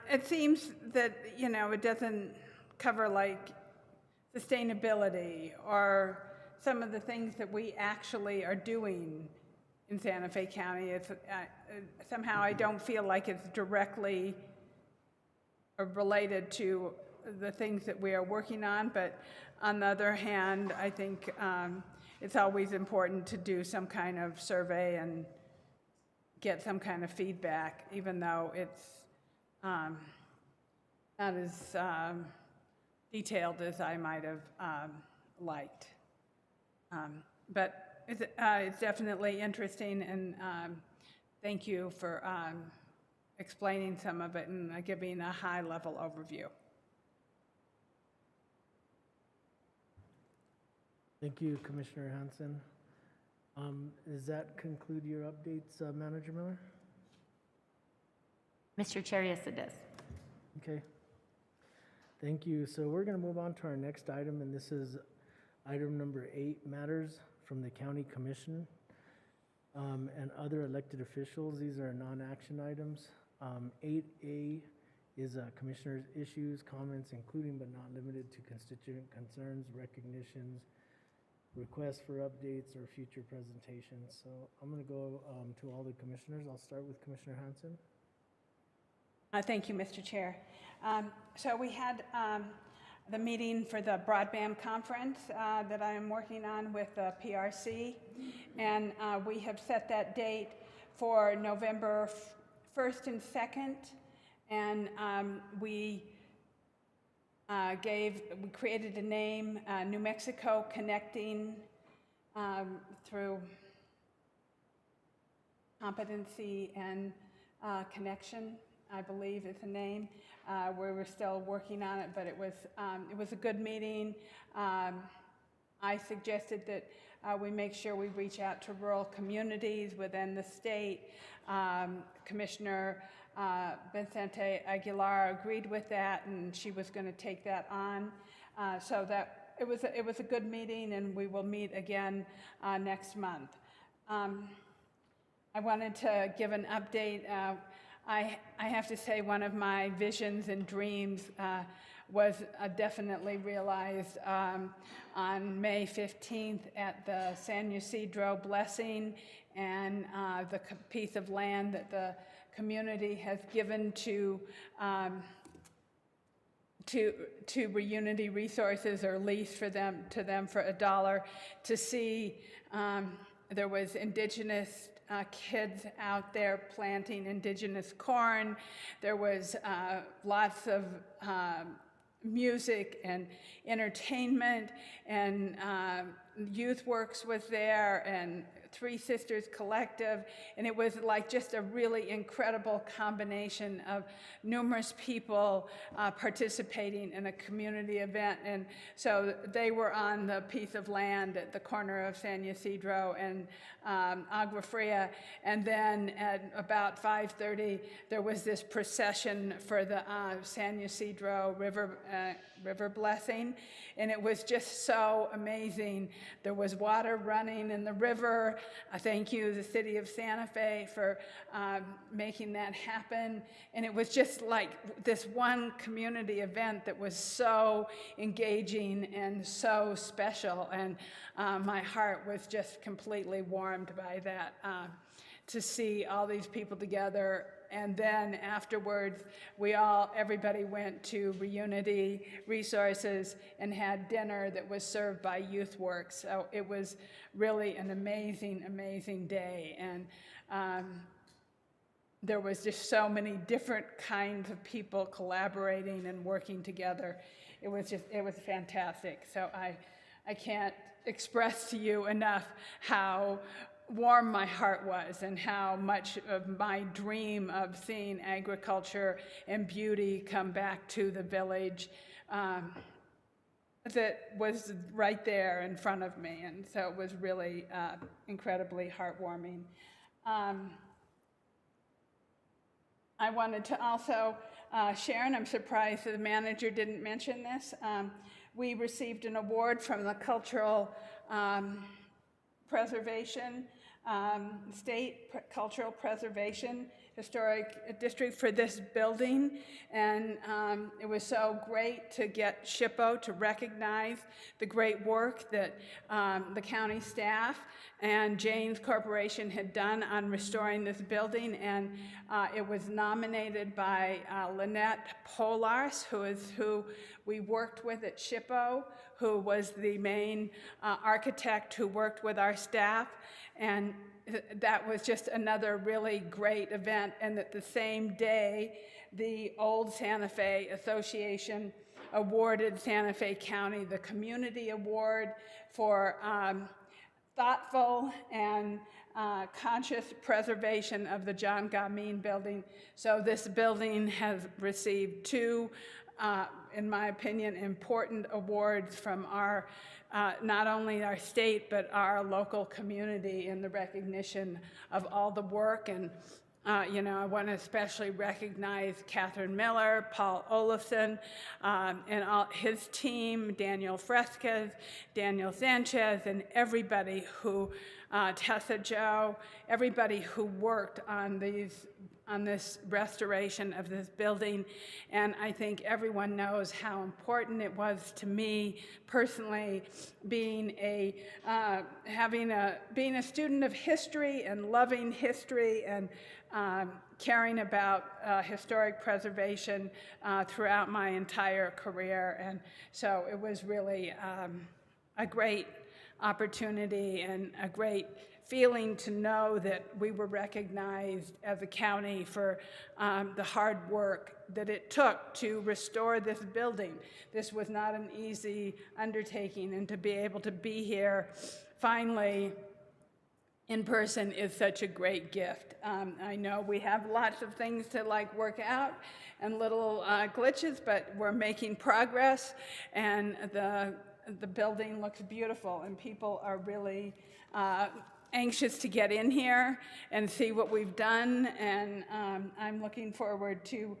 it seems that, you know, it doesn't cover like sustainability or some of the things that we actually are doing in Santa Fe County. It's somehow I don't feel like it's directly related to the things that we are working on, but on the other hand, I think it's always important to do some kind of survey and get some kind of feedback, even though it's not as detailed as I might have liked. But it's definitely interesting, and thank you for explaining some of it and giving a high-level overview. Thank you, Commissioner Hanson. Does that conclude your updates, Manager Miller? Mr. Chair, yes, it does. Okay. Thank you. So we're going to move on to our next item, and this is item number 8, matters from the County Commission and other elected officials. These are non-action items. 8A is Commissioner's issues, comments, including but not limited to constituent concerns, recognitions, requests for updates, or future presentations. So I'm going to go to all the commissioners. I'll start with Commissioner Hanson. Thank you, Mr. Chair. So we had the meeting for the broadband conference that I am working on with the PRC, and we have set that date for November 1st and 2nd, and we created a name, New Mexico Connecting through Competency and Connection, I believe is the name. We're still working on it, but it was a good meeting. I suggested that we make sure we reach out to rural communities within the state. Commissioner Vicente Aguilar agreed with that, and she was going to take that on. So that it was a good meeting, and we will meet again next month. I wanted to give an update. I have to say one of my visions and dreams was definitely realized on May 15th at the San Ysidro blessing, and the piece of land that the community has given to Reunity Resources, or Lease for them for $1, to see there was indigenous kids out there planting indigenous corn. There was lots of music and entertainment, and Youth Works was there, and Three Sisters Collective, and it was like just a really incredible combination of numerous people participating in a community event. And so they were on the piece of land at the corner of San Ysidro and Agua Fria, and then at about 5:30 there was this procession for the San Ysidro River blessing, and it was just so amazing. There was water running in the river. Thank you, the city of Santa Fe, for making that happen. And it was just like this one community event that was so engaging and so special. And my heart was just completely warmed by that, to see all these people together. And then afterwards, everybody went to Reunity Resources and had dinner that was served by Youth Works. So it was really an amazing, amazing day. And there was just so many different kinds of people collaborating and working together. It was fantastic. So I I can't express to you enough how warm my heart was and how much of my dream of seeing agriculture and beauty come back to the village that was right there in front of me. And so it was really incredibly heartwarming. I wanted to also share, and I'm surprised the manager didn't mention this, we received an award from the Cultural Preservation, Cultural Preservation Historic District for this building, and it was so great to get SHPO to recognize the great work that the county staff and Jane's Corporation had done on restoring this building, and it was nominated by Lynette Polars, who we worked with at SHPO, who was the main architect who worked with our staff, and that was just another really great event. And that the same day, the Old Santa Fe Association awarded Santa Fe County the Community Award for thoughtful and conscious preservation of the John Gamin building. So this building has received two, in my opinion, important awards from our not only our state, but our local community in the recognition of all the work. And, I want to especially recognize Catherine Miller, Paul Olafson, and his team, Daniel Fresquez, Daniel Sanchez, and everybody who, Tessa Joe, everybody who worked on this restoration of this building. And I think everyone knows how important it was to me personally, being a student of history and loving history and caring about historic preservation throughout my entire career. And so it was really a great opportunity and a great feeling to know that we were recognized as a county for the hard work that it took to restore this building. This was not an easy undertaking, and to be able to be here finally in person is such a great gift. I know we have lots of things to work out and little glitches, but we're making progress, and the building looks beautiful, and people are really anxious to get in here and see what we've done, and I'm looking forward to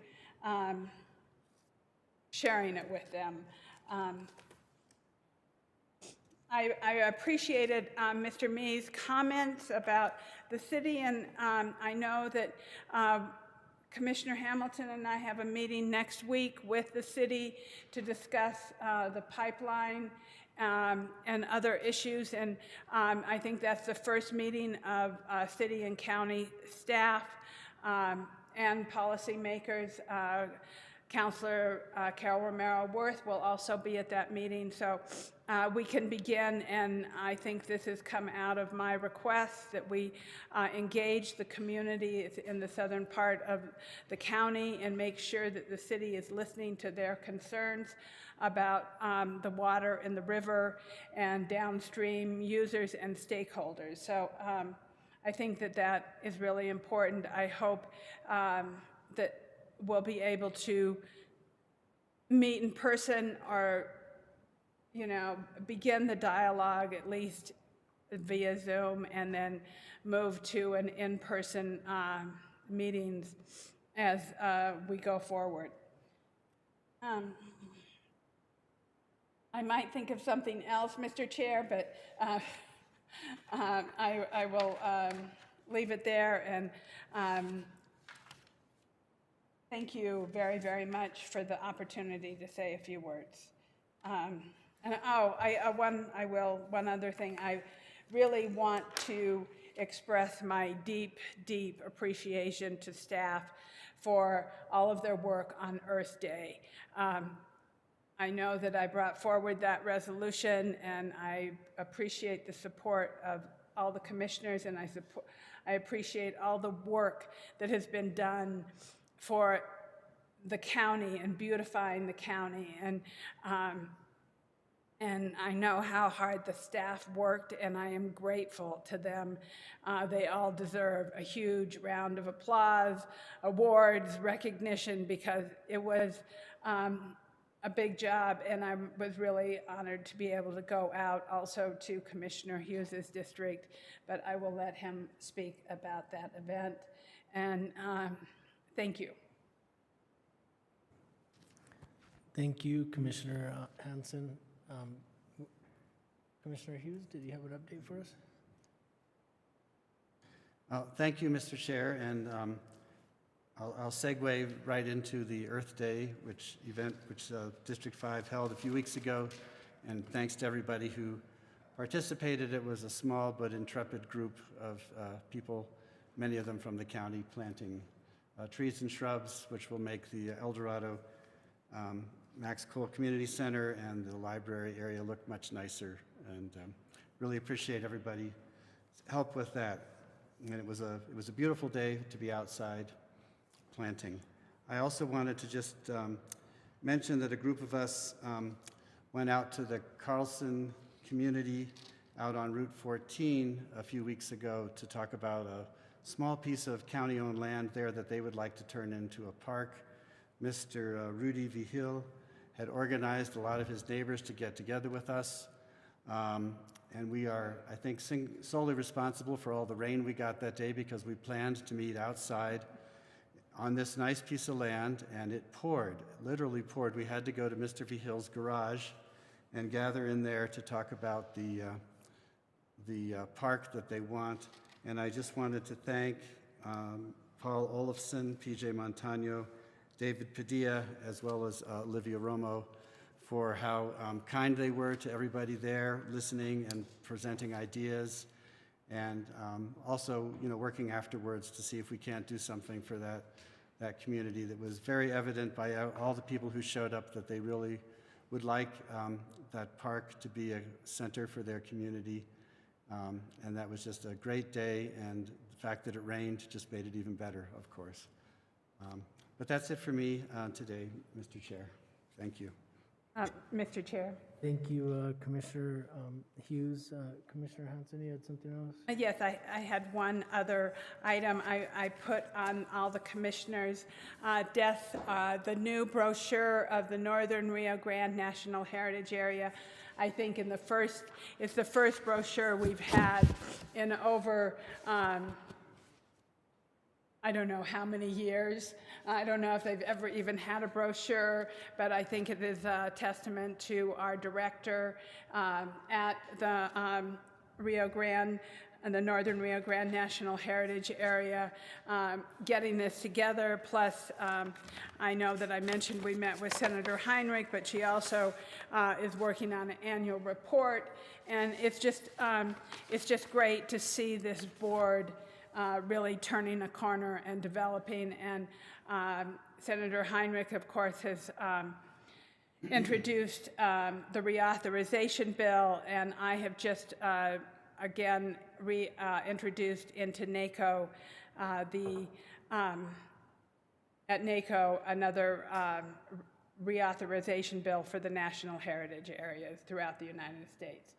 sharing it with them. I appreciated Mr. Mee's comments about the city, and I know that Commissioner Hamilton and I have a meeting next week with the city to discuss the pipeline and other issues, and I think that's the first meeting of city and county staff and policymakers. Councilor Carol Romero-Worth will also be at that meeting, so we can begin, and I think this has come out of my request that we engage the community in the southern part of the county and make sure that the city is listening to their concerns about the water in the river and downstream users and stakeholders. So I think that is really important. I hope that we'll be able to meet in person or, begin the dialogue at least via Zoom, and then move to an in-person meetings as we go forward. I might think of something else, Mr. Chair, but I will leave it there, and thank you very, very much for the opportunity to say a few words. One other thing. I really want to express my deep, deep appreciation to staff for all of their work on Earth Day. I know that I brought forward that resolution, and I appreciate the support of all the commissioners, and I appreciate all the work that has been done for the county and beautifying the county. And And I know how hard the staff worked, and I am grateful to them. They all deserve a huge round of applause, awards, recognition, because it was a big job, and I was really honored to be able to go out also to Commissioner Hughes's district, but I will let him speak about that event. And thank you. Thank you, Commissioner Hanson. Commissioner Hughes, did you have an update for us? Thank you, Mr. Chair, and I'll segue right into the Earth Day, which District 5 held a few weeks ago, and thanks to everybody who participated. It was a small but intrepid group of people, many of them from the county, planting trees and shrubs, which will make the El Dorado Max Cole Community Center and the library area look much nicer, and really appreciate everybody's help with that. And it was a beautiful day to be outside planting. I also wanted to just mention that a group of us went out to the Carlson community out on Route 14 a few weeks ago to talk about a small piece of county-owned land there that they would like to turn into a park. Mr. Rudy Vigil had organized a lot of his neighbors to get together with us. And we are, I think, solely responsible for all the rain we got that day because we planned to meet outside on this nice piece of land, and it poured, literally poured. We had to go to Mr. Vigil's garage and gather in there to talk about the park that they want. And I just wanted to thank Paul Olafson, PJ Montano, David Padilla, as well as Olivia Romo, for how kind they were to everybody there, listening and presenting ideas, and also, working afterwards to see if we can't do something for that community. That was very evident by all the people who showed up that they really would like that park to be a center for their community, and that was just a great day, and the fact that it rained just made it even better, of course. But that's it for me today, Mr. Chair. Thank you. Mr. Chair. Thank you, Commissioner Hughes. Commissioner Hanson, you had something else? Yes, I had one other item I put on all the commissioners' desk, the new brochure of the Northern Rio Grande National Heritage Area. I think it's the first brochure we've had in over I don't know how many years. I don't know if they've ever even had a brochure, but I think it is a testament to our director at the Rio Grande and the Northern Rio Grande National Heritage Area getting this together. Plus, I know that I mentioned we met with Senator Heinrich, but she also is working on an annual report. And it's just great to see this board really turning a corner and developing. And Senator Heinrich, of course, has introduced the reauthorization bill, and I have just again introduced into NACO at NACO another reauthorization bill for the national heritage areas throughout the United States.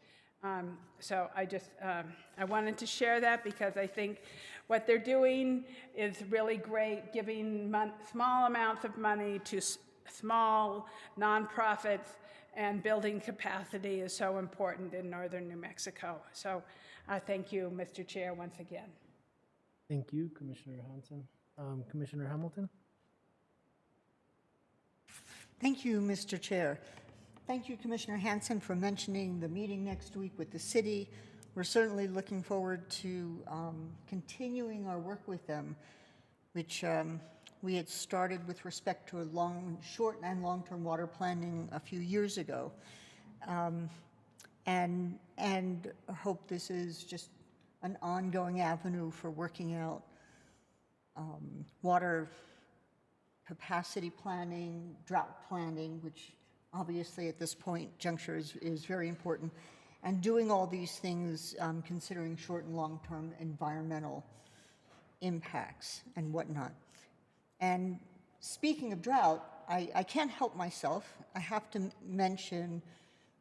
So I wanted to share that because I think what they're doing is really great, giving small amounts of money to small nonprofits, and building capacity is so important in northern New Mexico. So thank you, Mr. Chair, once again. Thank you, Commissioner Hanson. Commissioner Hamilton? Thank you, Mr. Chair. Thank you, Commissioner Hanson, for mentioning the meeting next week with the city. We're certainly looking forward to continuing our work with them, which we had started with respect to short and long-term water planning a few years ago. And hope this is just an ongoing avenue for working out water capacity planning, drought planning, which obviously at this juncture is very important, and doing all these things considering short and long-term environmental impacts and whatnot. And speaking of drought, I can't help myself. I have to mention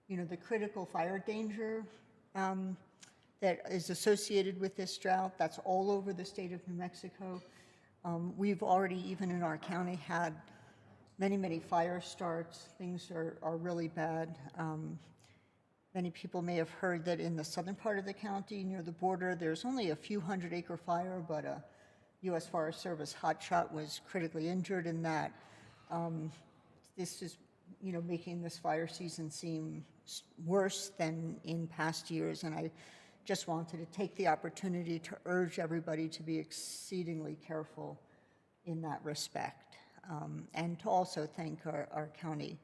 the critical fire danger that is associated with this drought. That's all over the state of New Mexico. We've already, even in our county, had many, many fire starts. Things are really bad. Many people may have heard that in the southern part of the county, near the border, there's only a few 100-acre fire, but a U.S. Forest Service hotshot was critically injured in that. This is, making this fire season seem worse than in past years, and I just wanted to take the opportunity to urge everybody to be exceedingly careful in that respect, and to also thank our county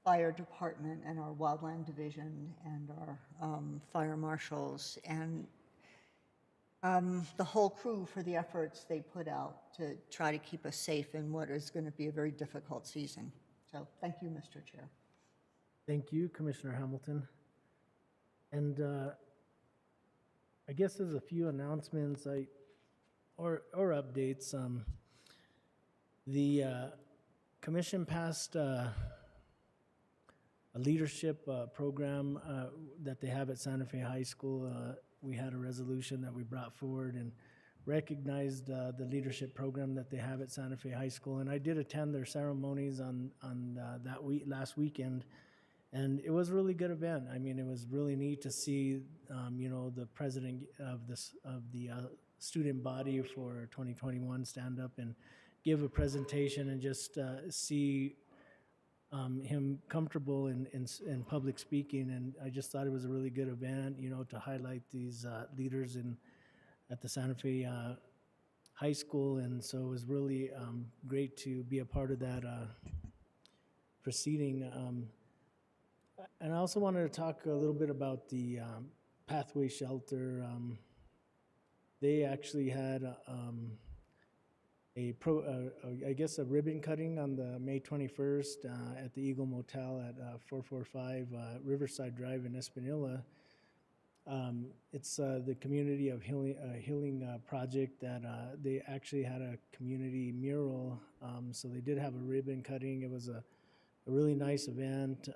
fire department and our wildland division and our fire marshals and the whole crew for the efforts they put out to try to keep us safe in what is going to be a very difficult season. So thank you, Mr. Chair. Thank you, Commissioner Hamilton. And I guess there's a few announcements or updates. The commission passed a leadership program that they have at Santa Fe High School. We had a resolution that we brought forward and recognized the leadership program that they have at Santa Fe High School. And I did attend their ceremonies on that week, last weekend, and it was a really good event. I mean, it was really neat to see, the president of the student body for 2021 stand up and give a presentation and just see him comfortable in public speaking. And I just thought it was a really good event, to highlight these leaders at the Santa Fe High School. And so it was really great to be a part of that proceeding. And I also wanted to talk a little bit about the Pathway Shelter. They actually had a ribbon cutting on the May 21st at the Eagle Motel at 445 Riverside Drive in Espanola. It's the Community of Healing Project that they actually had a community mural. So they did have a ribbon cutting. It was a really nice event.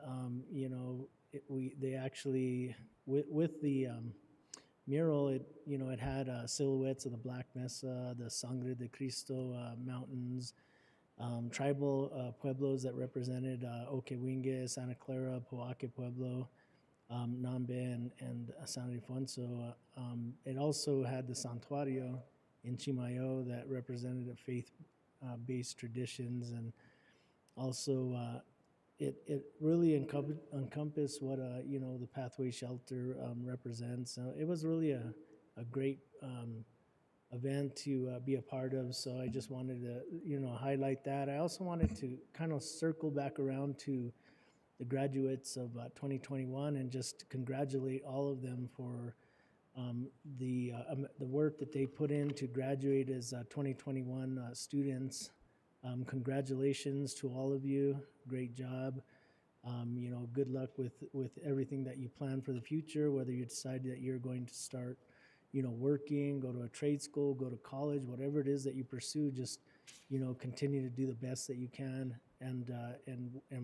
They actually, with the mural, it had silhouettes of the Black Mesa, the Sangre de Cristo mountains, tribal pueblos that represented Oquewingue, Santa Clara, Poake Pueblo, Nambe, and San Ildefonso. It also had the Santuario in Chimayo that represented faith-based traditions, and also it really encompassed what the Pathway Shelter represents. It was really a great event to be a part of. So I just wanted to highlight that. I also wanted to kind of circle back around to the graduates of 2021 and just congratulate all of them for the work that they put in to graduate as 2021 students. Congratulations to all of you. Great job. Good luck with everything that you plan for the future, whether you decide that you're going to start, working, go to a trade school, go to college, whatever it is that you pursue, just, continue to do the best that you can and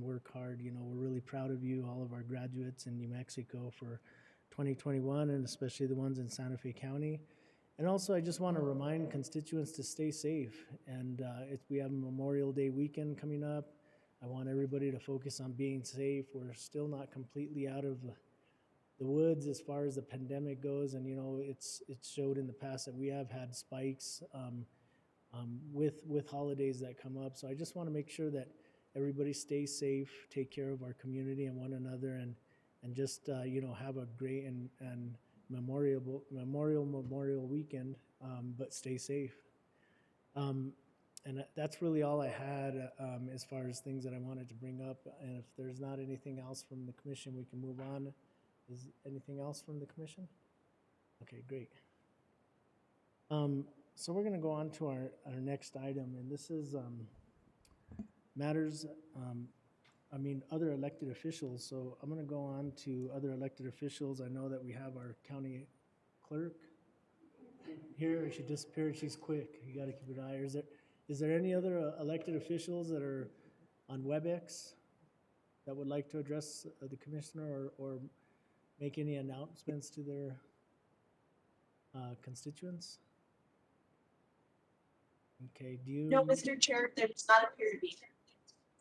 work hard. We're really proud of you, all of our graduates in New Mexico for 2021, and especially the ones in Santa Fe County. And also, I just want to remind constituents to stay safe. And we have a Memorial Day weekend coming up. I want everybody to focus on being safe. We're still not completely out of the woods as far as the pandemic goes. And, it's showed in the past that we have had spikes with holidays that come up. So I just want to make sure that everybody stays safe, take care of our community and one another, and just, have a great and Memorial weekend, but stay safe. And that's really all I had as far as things that I wanted to bring up. And if there's not anything else from the commission, we can move on. Is anything else from the commission? Okay, great. So we're going to go on to our next item, and this is matters, other elected officials. So I'm going to go on to other elected officials. I know that we have our county clerk here. She disappeared. She's quick. You got to keep an eye. Is there any other elected officials that are on WebEx? that would like to address the commissioner or make any announcements to their constituents? Okay, do you? No, Mr. Chair, there does not appear to be.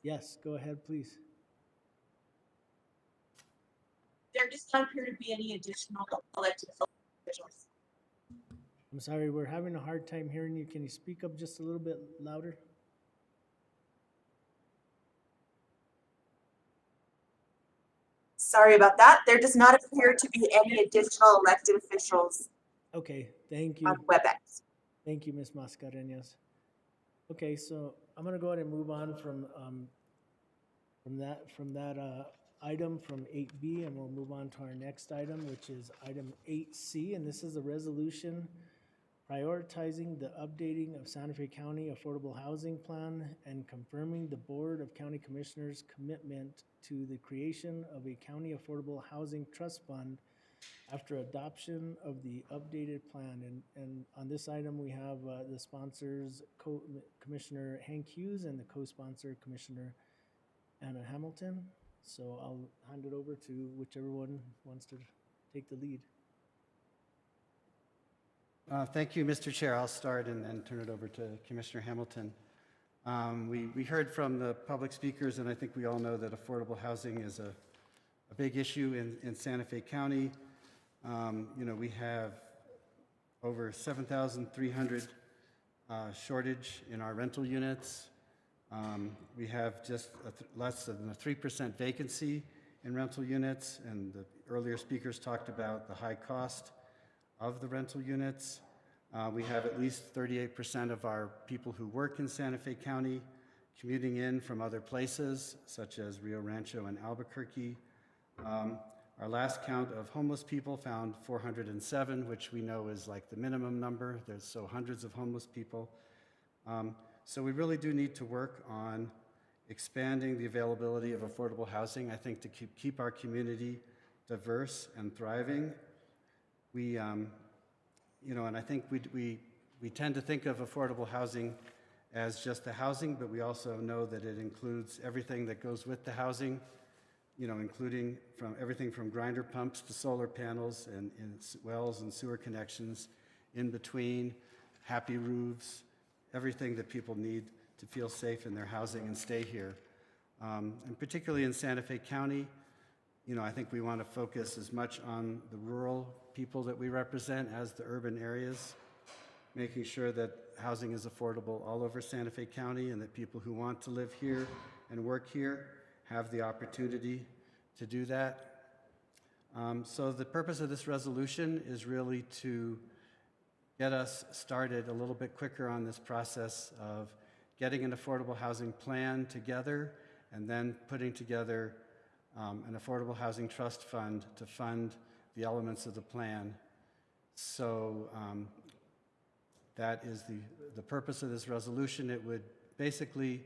Yes, go ahead, please. There does not appear to be any additional elected officials. I'm sorry, we're having a hard time hearing you. Can you speak up just a little bit louder? Sorry about that. There does not appear to be any additional elected officials Okay, thank you. on WebEx. Thank you, Ms. Mascareñas. Okay, so I'm gonna go ahead and move on from that item from 8B, and we'll move on to our next item, which is item 8C, and this is a resolution prioritizing the updating of Santa Fe County Affordable Housing Plan and confirming the Board of County Commissioners' commitment to the creation of a County Affordable Housing Trust Fund after adoption of the updated plan. And on this item, we have the sponsors, Commissioner Hank Hughes, and the co-sponsor, Commissioner Anna Hamilton. So I'll hand it over to whichever one wants to take the lead. Thank you, Mr. Chair. I'll start and then turn it over to Commissioner Hamilton. We heard from the public speakers, and I think we all know that affordable housing is a big issue in Santa Fe County. We have over 7,300 shortage in our rental units. We have just less than a 3% vacancy in rental units, and the earlier speakers talked about the high cost of the rental units. We have at least 38% of our people who work in Santa Fe County commuting in from other places, such as Rio Rancho and Albuquerque. Our last count of homeless people found 407, which we know is like the minimum number. There's so hundreds of homeless people. So we really do need to work on expanding the availability of affordable housing, I think, to keep our community diverse and thriving. And I think we tend to think of affordable housing as just the housing, but we also know that it includes everything that goes with the housing, including everything from grinder pumps to solar panels and wells and sewer connections, in between, happy roofs, everything that people need to feel safe in their housing and stay here. And particularly in Santa Fe County, I think we want to focus as much on the rural people that we represent as the urban areas, making sure that housing is affordable all over Santa Fe County and that people who want to live here and work here have the opportunity to do that. So the purpose of this resolution is really to get us started a little bit quicker on this process of getting an affordable housing plan together and then putting together an affordable housing trust fund to fund the elements of the plan. So that is the purpose of this resolution. It would basically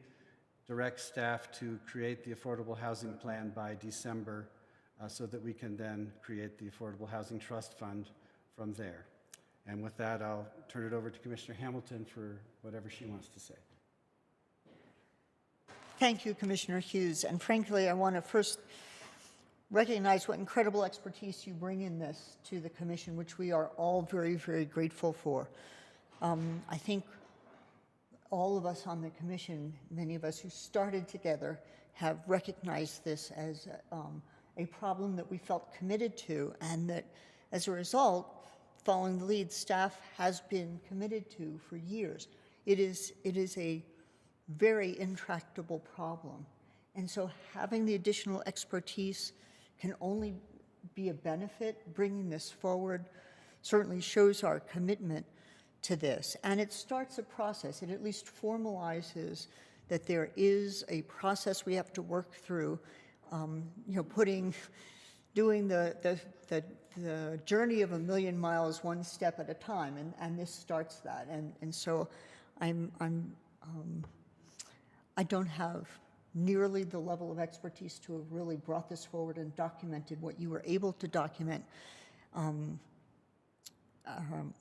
direct staff to create the affordable housing plan by December so that we can then create the affordable housing trust fund from there. And with that, I'll turn it over to Commissioner Hamilton for whatever she wants to say. Thank you, Commissioner Hughes. And frankly, I want to first recognize what incredible expertise you bring in this to the Commission, which we are all very, very grateful for. I think all of us on the Commission, many of us who started together, have recognized this as a problem that we felt committed to, and that as a result, following the lead, staff has been committed to for years. It is a very intractable problem. And so having the additional expertise can only be a benefit. Bringing this forward certainly shows our commitment to this. And it starts a process. It at least formalizes that there is a process we have to work through, doing the journey of 1,000,000 miles one step at a time, and this starts that. And so I don't have nearly the level of expertise to have really brought this forward and documented what you were able to document.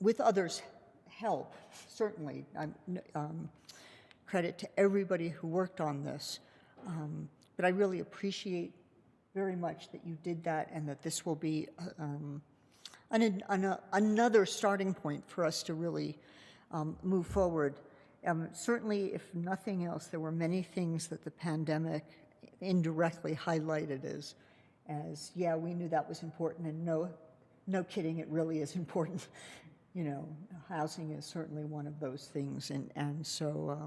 With others' help, certainly. Credit to everybody who worked on this. But I really appreciate very much that you did that and that this will be another starting point for us to really move forward. Certainly, if nothing else, there were many things that the pandemic indirectly highlighted as yeah, we knew that was important, and no kidding, it really is important. You know, housing is certainly one of those things, and so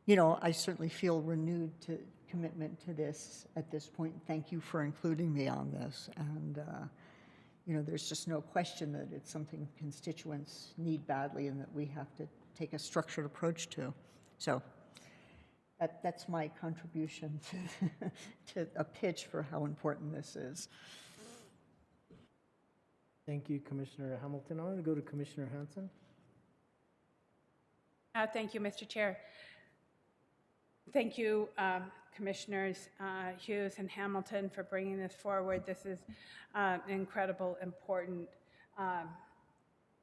you know, I certainly feel renewed commitment to this at this point. Thank you for including me on this, and you know, there's just no question that it's something constituents need badly and that we have to take a structured approach to. So that's my contribution to a pitch for how important this is. Thank you, Commissioner Hamilton. I want to go to Commissioner Hanson. Thank you, Mr. Chair. Thank you, Commissioners Hughes and Hamilton, for bringing this forward. This is an incredible, important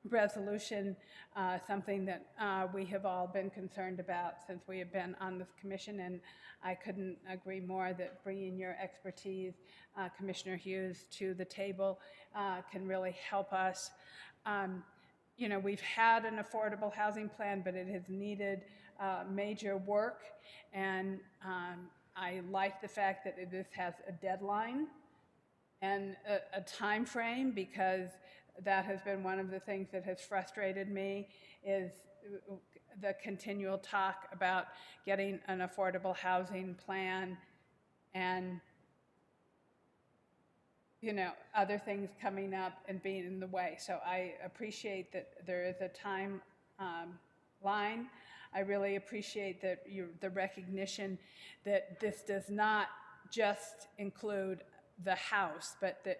resolution, something that we have all been concerned about since we have been on this commission, and I couldn't agree more that bringing your expertise, Commissioner Hughes, to the table can really help us. You know, we've had an affordable housing plan, but it has needed major work, and I like the fact that this has a deadline and a time frame, because that has been one of the things that has frustrated me, is the continual talk about getting an affordable housing plan and, you know, other things coming up and being in the way. So I appreciate that there is a time line. I really appreciate that the recognition that this does not just include the house, but that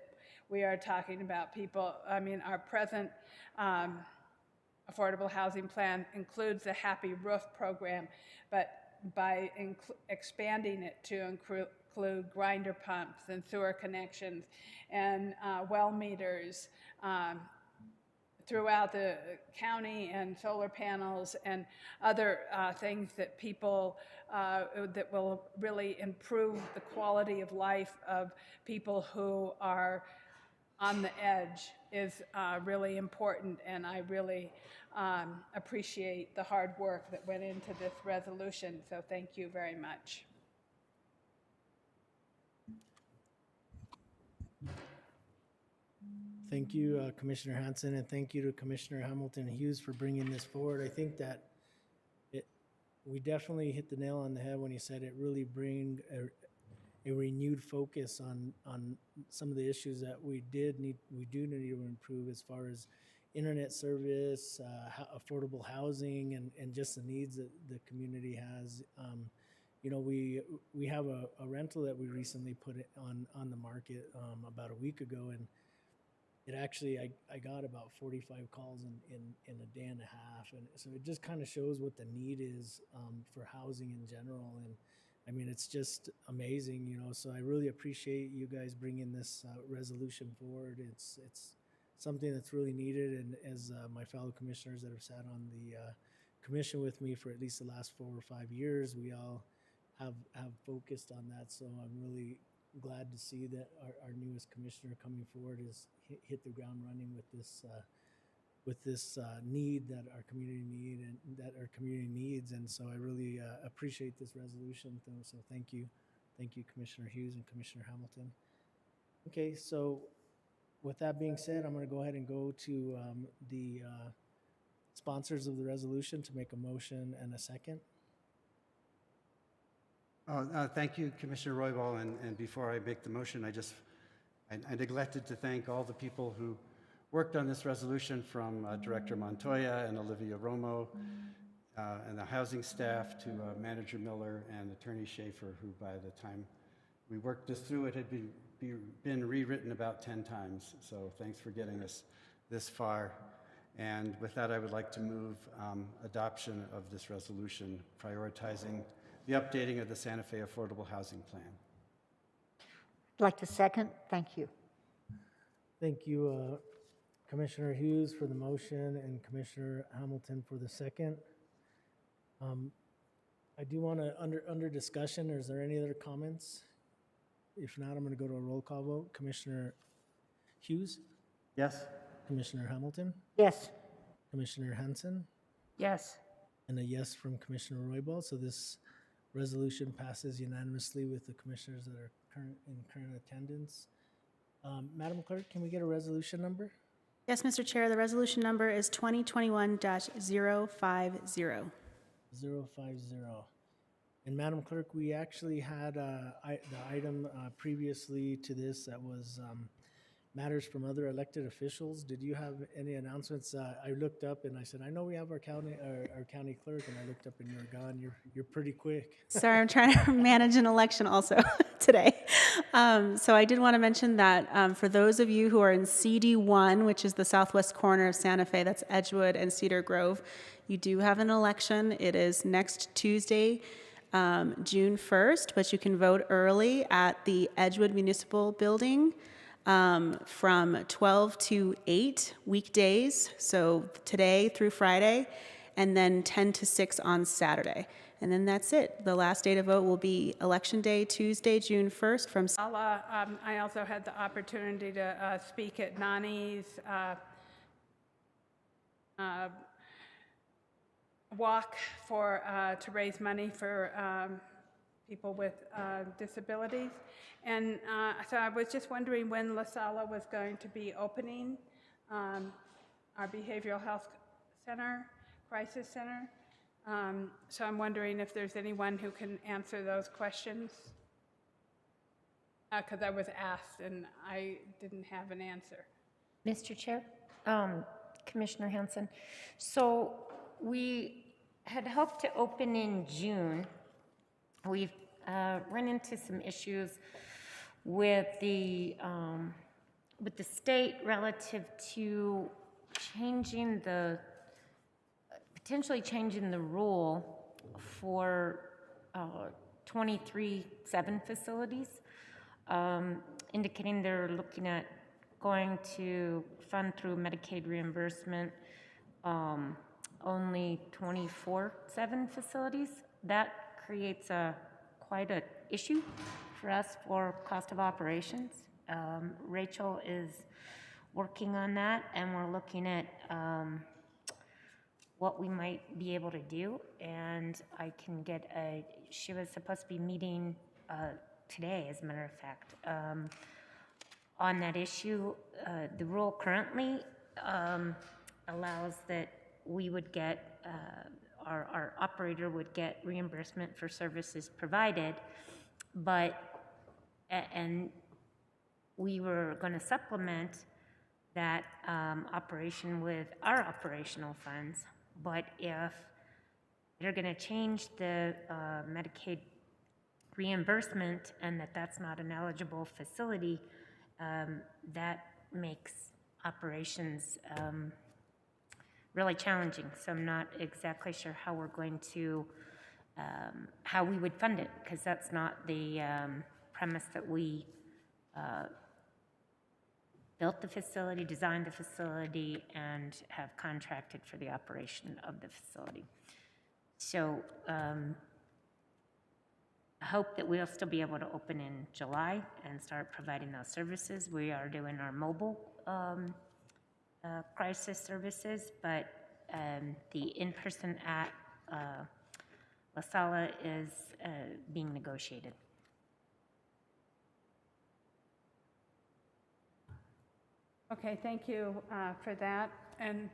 we are talking about people. I mean, our present affordable housing plan includes the Happy Roof program, but by expanding it to include grinder pumps and sewer connections and well meters throughout the county, and solar panels and other things that people, that will really improve the quality of life of people who are on the edge, is really important, and I really appreciate the hard work that went into this resolution, so thank you very much. Thank you, Commissioner Hanson, and thank you to Commissioner Hamilton Hughes for bringing this forward. I think that we definitely hit the nail on the head when you said it really bring a renewed focus on some of the issues that we do need to improve, as far as internet service, affordable housing, and just the needs that the community has. You know, we have a rental that we recently put it on the market about a week ago, and it actually, I got about 45 calls in a day and a half, and so it just kind of shows what the need is for housing in general. And I mean, it's just amazing, you know, so I really appreciate you guys bringing this resolution forward. It's something that's really needed, and as my fellow commissioners that have sat on the commission with me for at least the last 4 or 5 years, we all have focused on that. So I'm really glad to see that our newest commissioner coming forward has hit the ground running with this need that our community needs, and so I really appreciate this resolution. So thank you, Commissioner Hughes and Commissioner Hamilton. Okay, so with that being said, I'm going to go ahead and go to the sponsors of the resolution to make a motion and a second. Thank you, Commissioner Roybal. And before I make the motion, I neglected to thank all the people who worked on this resolution, from Director Montoya and Olivia Romo, and the housing staff, to Manager Miller and Attorney Schaefer, who by the time we worked this through, it had been rewritten about 10 times. So thanks for getting us this far. And with that, I would like to move adoption of this resolution, prioritizing the updating of the Santa Fe Affordable Housing Plan. I'd like to second. Thank you. Thank you, Commissioner Hughes, for the motion, and Commissioner Hamilton for the second. I do want to, under discussion, is there any other comments? If not, I'm going to go to a roll call vote. Commissioner Hughes? Yes? Commissioner Hamilton? Yes. Commissioner Hanson? Yes. And a yes from Commissioner Roybal. So this resolution passes unanimously with the commissioners that are in current attendance. Madam Clerk, can we get a resolution number? Yes, Mr. Chair, the resolution number is 2021-050. 050. And Madam Clerk, we actually had the item previously to this that was matters from other elected officials. Did you have any announcements? I looked up and I said, I know we have our county clerk, and I looked up and you're gone. You're pretty quick. Sorry, I'm trying to manage an election also today. So I did want to mention that for those of you who are in CD1, which is the southwest corner of Santa Fe, that's Edgewood and Cedar Grove, you do have an election. It is next Tuesday, June 1st, but you can vote early at the Edgewood Municipal Building from 12 to 8 weekdays, so today through Friday, and then 10 to 6 on Saturday. And then that's it. The last day to vote will be Election Day, Tuesday, June 1st from... I also had the opportunity to speak at Nani's walk to raise money for people with disabilities. And so I was just wondering when La Sala was going to be opening our behavioral health center, crisis center. So I'm wondering if there's anyone who can answer those questions. Because I was asked and I didn't have an answer. Mr. Chair, Commissioner Hanson, so we had hoped to open in June. We've run into some issues with the state relative to potentially changing the rule for 23-7 facilities, indicating they're looking at going to fund through Medicaid reimbursement only 24/7 facilities. That creates quite an issue for us for cost of operations. Rachel is working on that, and we're looking at what we might be able to do. And I can get she was supposed to be meeting today, as a matter of fact, on that issue. The rule currently allows that we would get, our operator would get reimbursement for services provided, and we were going to supplement that operation with our operational funds. But if they're going to change the Medicaid reimbursement and that's not an eligible facility, that makes operations really challenging. So I'm not exactly sure how we're going to, how we would fund it, because that's not the premise that we built the facility, designed the facility, and have contracted for the operation of the facility. So I hope that we'll still be able to open in July and start providing those services. We are doing our mobile crisis services, but the in-person at La Sala is being negotiated. Okay, thank you for that. And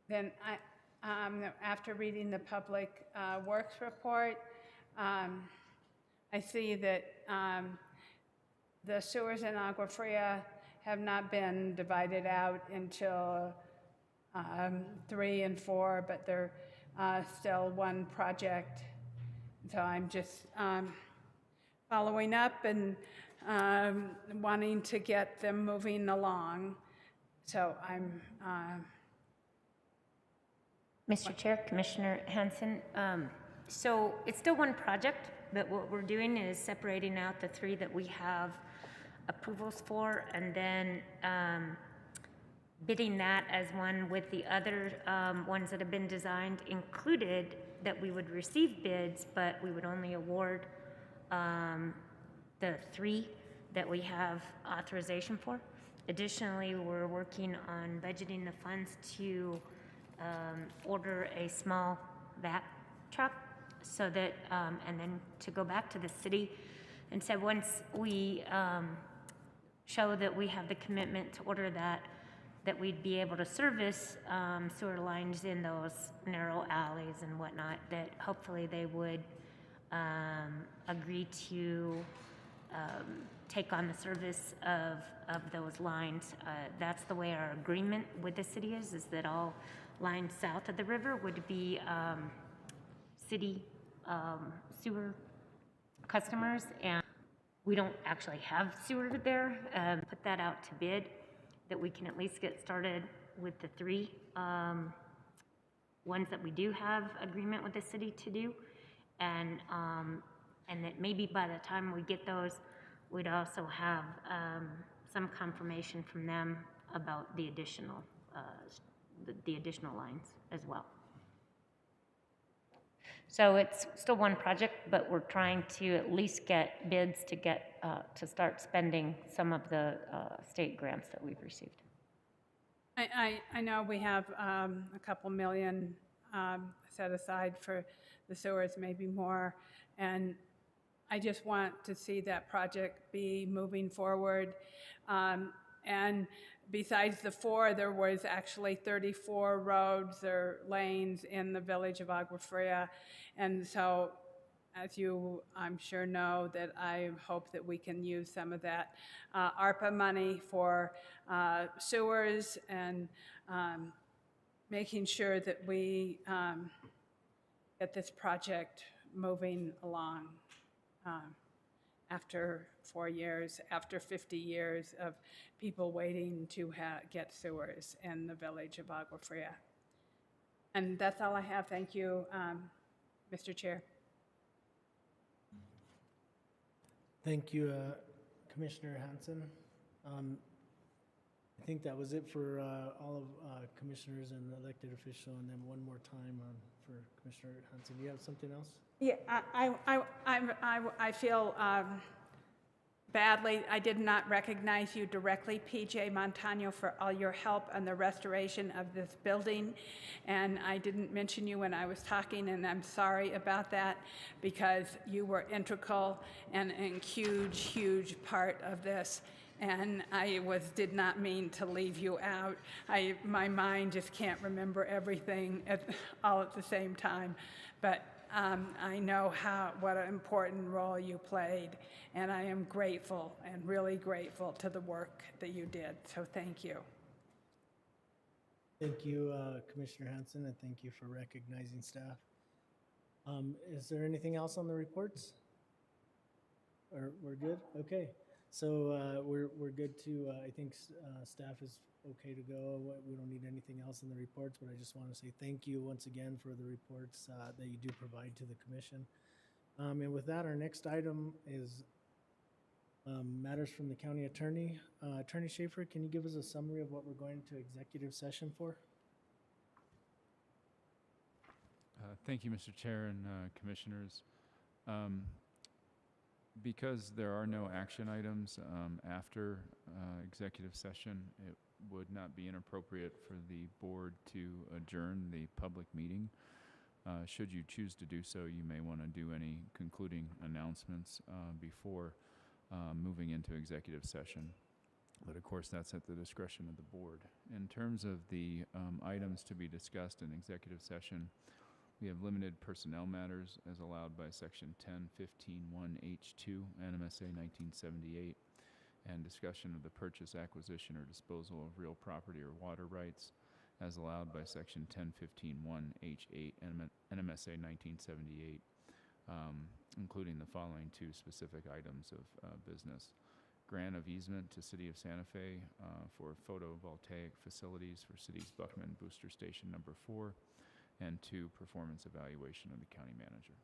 then after reading the Public Works report, I see that the sewers in Agua Fria have not been divided out until 3 and 4, but they're still one project. So I'm just following up and wanting to get them moving along. So I'm... Mr. Chair, Commissioner Hanson, so it's still one project, but what we're doing is separating out the 3 that we have approvals for, and then bidding that as one with the other ones that have been designed, included that we would receive bids, but we would only award the 3 that we have authorization for. Additionally, we're working on budgeting the funds to order a small vac truck so that, and then to go back to the city and say, once we show that we have the commitment to order that we'd be able to service sewer lines in those narrow alleys and whatnot, that hopefully they would agree to take on the service of those lines. That's the way our agreement with the city is that all lines south of the river would be city sewer customers, and we don't actually have sewer there. Put that out to bid, that we can at least get started with the 3 ones that we do have agreement with the city to do, and that maybe by the time we get those, we'd also have some confirmation from them about the additional lines as well. So it's still one project, but we're trying to at least get bids to get to start spending some of the state grants that we've received. I know we have a couple million set aside for the sewers, maybe more, and I just want to see that project be moving forward. And besides the 4, there was actually 34 roads or lanes in the village of Agua Fria. And so, as you, I'm sure, know, that I hope that we can use some of that ARPA money for sewers and making sure that we get this project moving along. After 4 years, after 50 years of people waiting to get sewers in the village of Agua Fria. And that's all I have. Thank you, Mr. Chair. Thank you, Commissioner Hanson. I think that was it for all of commissioners and elected official, and then one more time for Commissioner Hanson. Do you have something else? Yeah, I feel badly. I did not recognize you directly, PJ Montano, for all your help on the restoration of this building. And I didn't mention you when I was talking, and I'm sorry about that, because you were integral and a huge, huge part of this. And I did not mean to leave you out. My mind just can't remember everything all at the same time. But I know what an important role you played, and I am grateful and really grateful to the work that you did. So thank you. Thank you, Commissioner Hanson, and thank you for recognizing staff. Is there anything else on the reports? Or we're good? Okay. So we're good to, I think staff is okay to go. We don't need anything else in the reports, but I just want to say thank you once again for the reports that you do provide to the commission. And with that, our next item is matters from the county attorney. Attorney Schaefer, can you give us a summary of what we're going to executive session for? Thank you, Mr. Chair and commissioners. Because there are no action items after executive session, it would not be inappropriate for the board to adjourn the public meeting. Should you choose to do so, you may want to do any concluding announcements before moving into executive session. But of course, that's at the discretion of the board. In terms of the items to be discussed in executive session, we have limited personnel matters as allowed by Section 1015(1)H2 NMSA 1978, and discussion of the purchase, acquisition, or disposal of real property or water rights as allowed by Section 1015(1)H8 NMSA 1978, including the following 2 specific items of business. Grant of easement to City of Santa Fe for photovoltaic facilities for City's Buckman Booster Station number 4, and 2, performance evaluation of the county manager.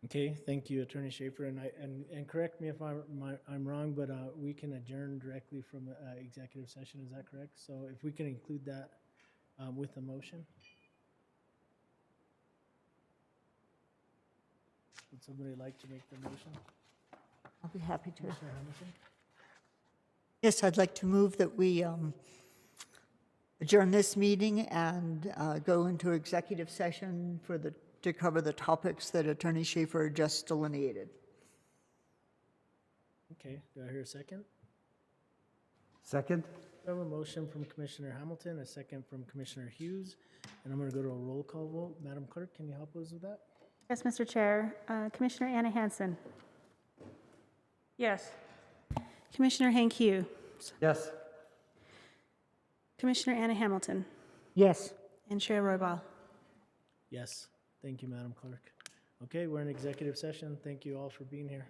Okay, thank you, Attorney Schaefer, and correct me if I'm wrong, but we can adjourn directly from executive session, is that correct? So if we can include that with the motion? Would somebody like to make the motion? I'll be happy to. Commissioner Hamilton? Yes, I'd like to move that we adjourn this meeting and go into executive session to cover the topics that Attorney Schaefer just delineated. Okay, do I hear a second? Second? I have a motion from Commissioner Hamilton, a second from Commissioner Hughes, and I'm going to go to a roll call vote. Madam Clerk, can you help us with that? Yes, Mr. Chair. Commissioner Anna Hanson. Yes. Commissioner Hank Hughes. Yes. Commissioner Anna Hamilton. Yes. And Chair Roybal. Yes, thank you, Madam Clerk. Okay, we're in executive session. Thank you all for being here.